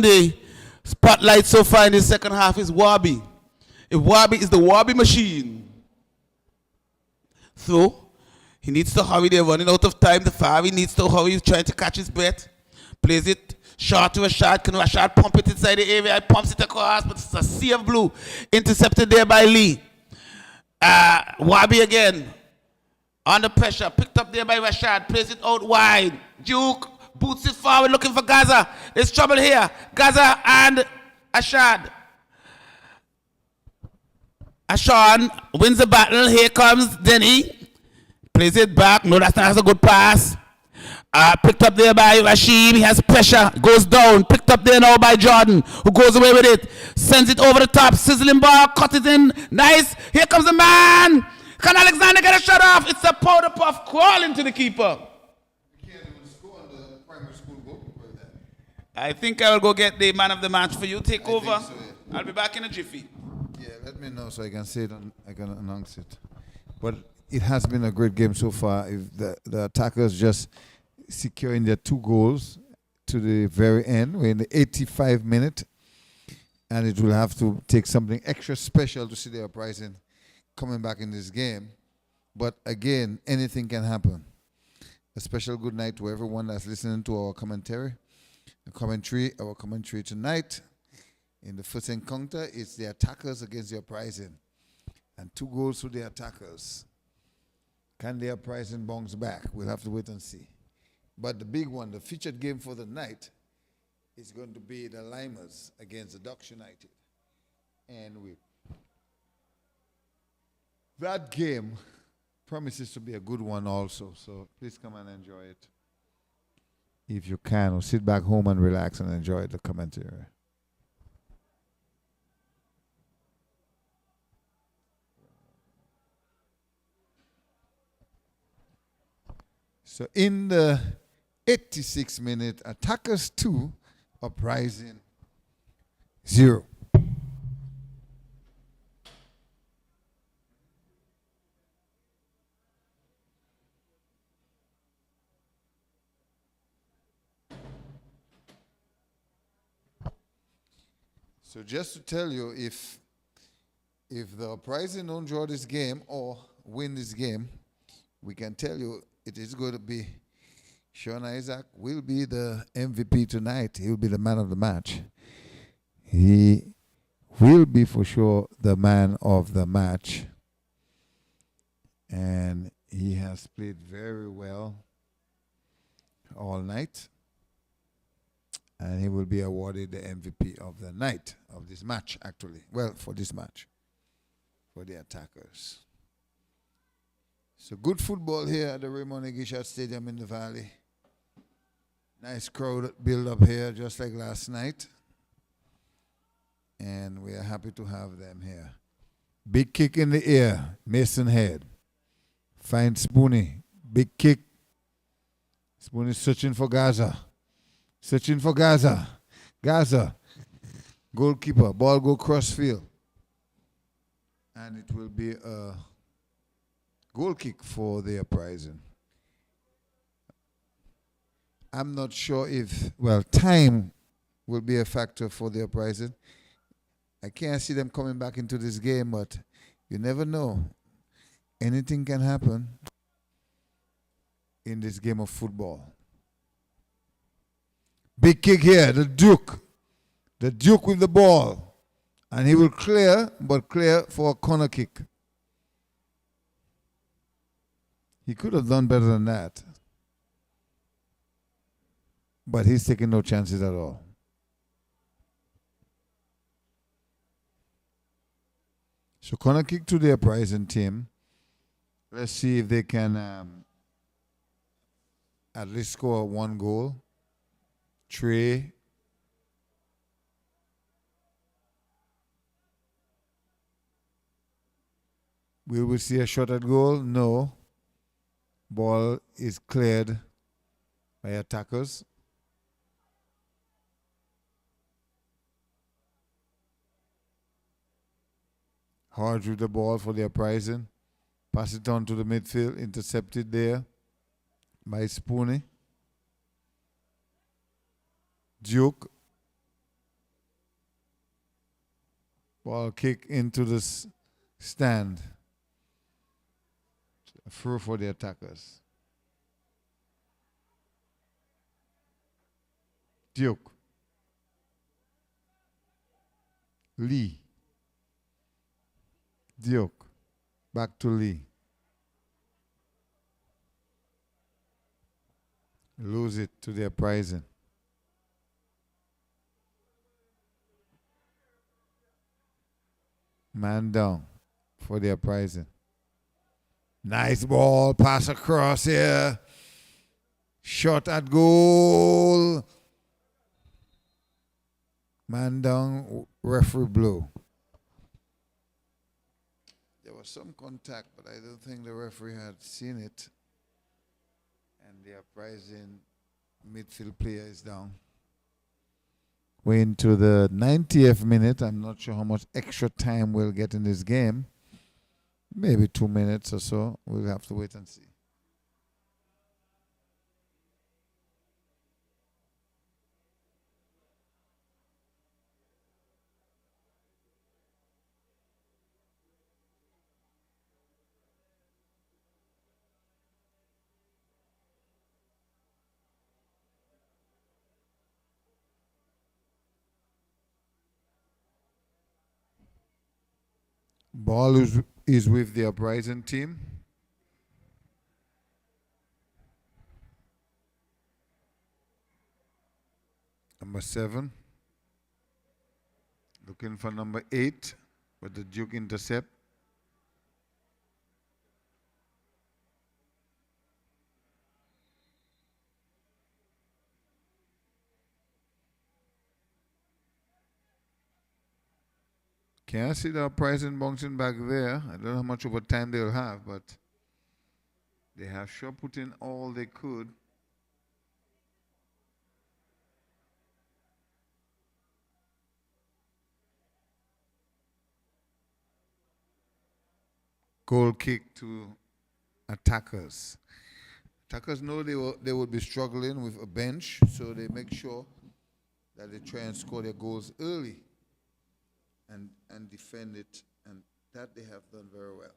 the spotlight so far in the second half is Wabi. If Wabi is the Wabi machine. So he needs to hurry. They're running out of time. The Fari needs to hurry. He's trying to catch his breath. Plays it short to Rashad. Can Rashad pump it inside the area? He pumps it across, but it's a sea of blue. Intercepted there by Lee. Wabi again. Under pressure. Picked up there by Rashad. Plays it out wide. Duke boots it forward looking for Gaza. There's trouble here. Gaza and Ashad. Ashan wins the battle. Here comes Denny. Plays it back. No, that's a good pass. Picked up there by Rashid. He has pressure. Goes down. Picked up there now by Jordan, who goes away with it. Sends it over the top. Sizzling ball. Cut it in. Nice. Here comes the man. Can Alexander get a shot off? It's a powder puff crawling to the keeper. You can't even score on the primary school goalkeeper then. I think I will go get the man of the match for you. Take over. think so, yeah. I'll be back in a jiffy. Yeah, let me know so I can say it. I can announce it. But it has been a great game so far. If the attackers just securing their 2 goals to the very end, we're in the 85th minute, and it will have to take something extra special to see the Uprising coming back in this game. But again, anything can happen. A special good night to everyone that's listening to our commentary. Our commentary tonight. In the first encounter, it's the attackers against the Uprising. And 2 goals to the attackers. Can the Uprising bounce back? We'll have to wait and see. But the big one, the featured game for the night, is going to be the Limers against the Ducks United. And that game promises to be a good one also. So please come and enjoy it. If you can, or sit back home and relax and enjoy the commentary. So in the 86th minute, attackers 2, Uprising 0. So just to tell you, if the Uprising don't draw this game or win this game, we can tell you it is going to be Sean Isaac will be the MVP tonight. He will be the man of the match. He will be for sure the man of the match. And he has played very well all night. And he will be awarded the MVP of the night, of this match, actually. Well, for this match, for the attackers. So good football here at the Raymond Igishat Stadium in the Valley. Nice crowd build up here, just like last night. And we are happy to have them here. Big kick in the air, Mason Head. Find Spoonie, big kick. Spoonie searching for Gaza. Searching for Gaza. Gaza. Goalkeeper. Ball go cross field. And it will be a goal kick for the Uprising. I'm not sure if, well, time will be a factor for the Uprising. I can't see them coming back into this game, but you never know. Anything can happen in this game of football. Big kick here, the Duke. The Duke with the ball. And he will clear, but clear for a corner kick. He could have done better than that. But he's taking no chances at all. So corner kick to the Uprising team. Let's see if they can at least score 1 goal. Trey. Will we see a shot at goal? No. Ball is cleared by attackers. Hard with the ball for the Uprising. Pass it on to the midfield. Intercepted there by Spoonie. Duke. Ball kick into the stand. Through for the attackers. Duke. Lee. Duke. Back to Lee. Lose it to the Uprising. Man down for the Uprising. Nice ball, pass across here. Shot at goal. Man down, referee blow. There was some contact, but I don't think the referee had seen it. And the Uprising midfield player is down. We're into the 90th minute. I'm not sure how much extra time we'll get in this game. Maybe 2 minutes or so. We'll have to wait and see. Ball is with the Uprising team. Number 7. Looking for number 8 with the Duke intercept. Can I see the Uprising bouncing back there? I don't know how much over time they'll have, but they have sure put in all they could. Goal kick to attackers. Attackers know they would be struggling with a bench, so they make sure that they try and score their goals early and defend it, and that they have done very well.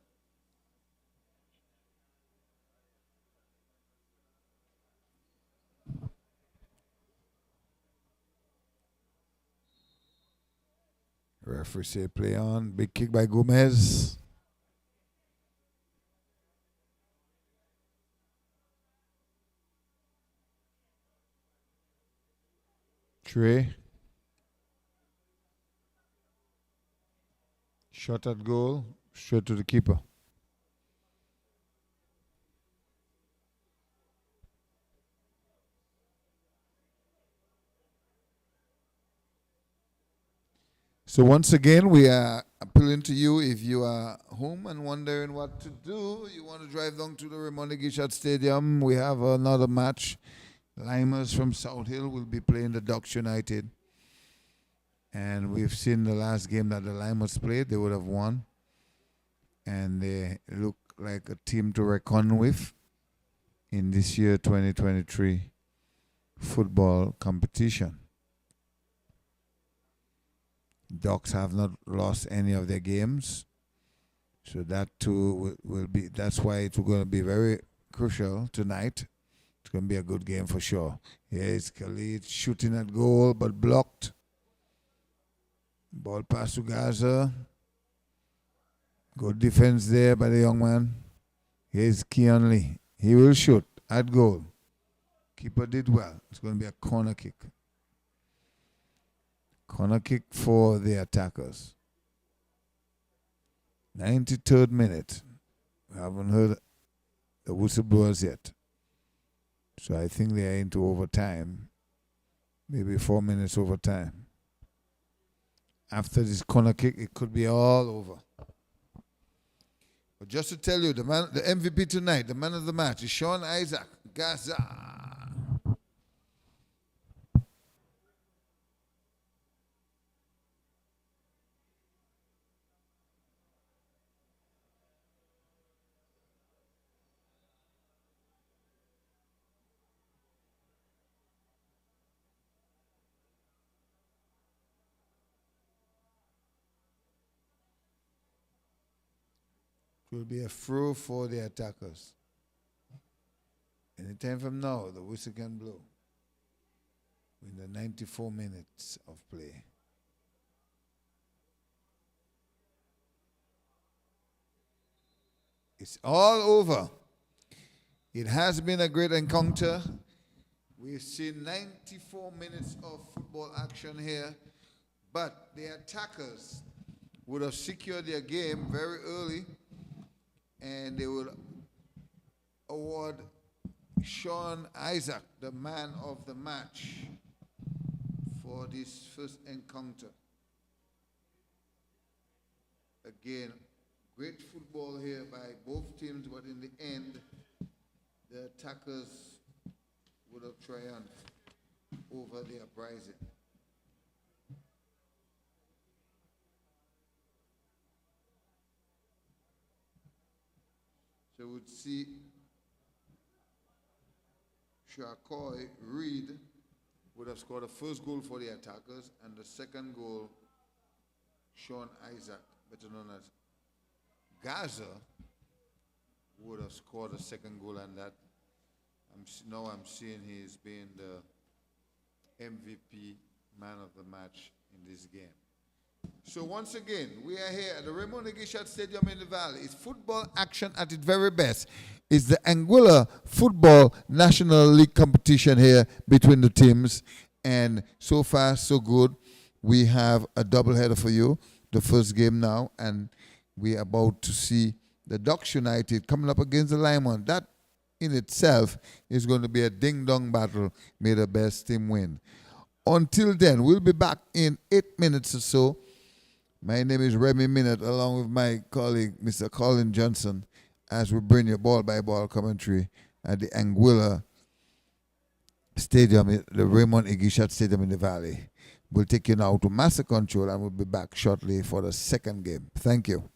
Referee say play on. Big kick by Gomez. Trey. Shot at goal. Straight to the keeper. So once again, we are appealing to you if you are home and wondering what to do. You want to drive down to the Raymond Gishad Stadium. We have another match. Limers from South Hill will be playing the Ducks United. And we've seen the last game that the Limers played. They would have won. And they look like a team to reckon with in this year 2023 football competition. Ducks have not lost any of their games, so that too will be. That's why it's going to be very crucial tonight. It's going to be a good game for sure. Here's Khalid shooting at goal, but blocked. Ball pass to Gaza. Good defense there by the young man. Here's Keon Lee. He will shoot at goal. Keeper did well. It's going to be a corner kick. Corner kick for the attackers. 93rd minute. We haven't heard the whistleblowers yet. So I think they are into overtime. Maybe 4 minutes overtime. After this corner kick, it could be all over. But just to tell you, the MVP tonight, the man of the match, is Sean Isaac, Gaza. It will be a throw for the attackers. Anytime from now, the whistle can blow. In the 94 minutes of play. It's all over. It has been a great encounter. We've seen 94 minutes of football action here, but the attackers would have secured their game very early, and they will award Sean Isaac the man of the match for this first encounter. Again, great football here by both teams, but in the end, the attackers would have triumphed over the Uprising. So we would see Shakoy Reed would have scored the first goal for the attackers, and the second goal, Sean Isaac, better known as Gaza, would have scored the second goal, and that now I'm seeing he's been the MVP man of the match in this game. So once again, we are here at the Raymond Igishat Stadium in the Valley. It's football action at its very best. It's the Anguilla Football National League competition here between the teams. And so far, so good. We have a doubleheader for you, the first game now, and we're about to see the Ducks United coming up against the Limon. That in itself is going to be a ding-dong battle. May the best team win. Until then, we'll be back in 8 minutes or so. My name is Remy Minute, along with my colleague, Mr. Colin Johnson, as we bring you ball-by-ball commentary at the Anguilla Stadium, the Raymond Igishat Stadium in the Valley. We'll take you now to Master Control, and we'll be back shortly for the second game. Thank you.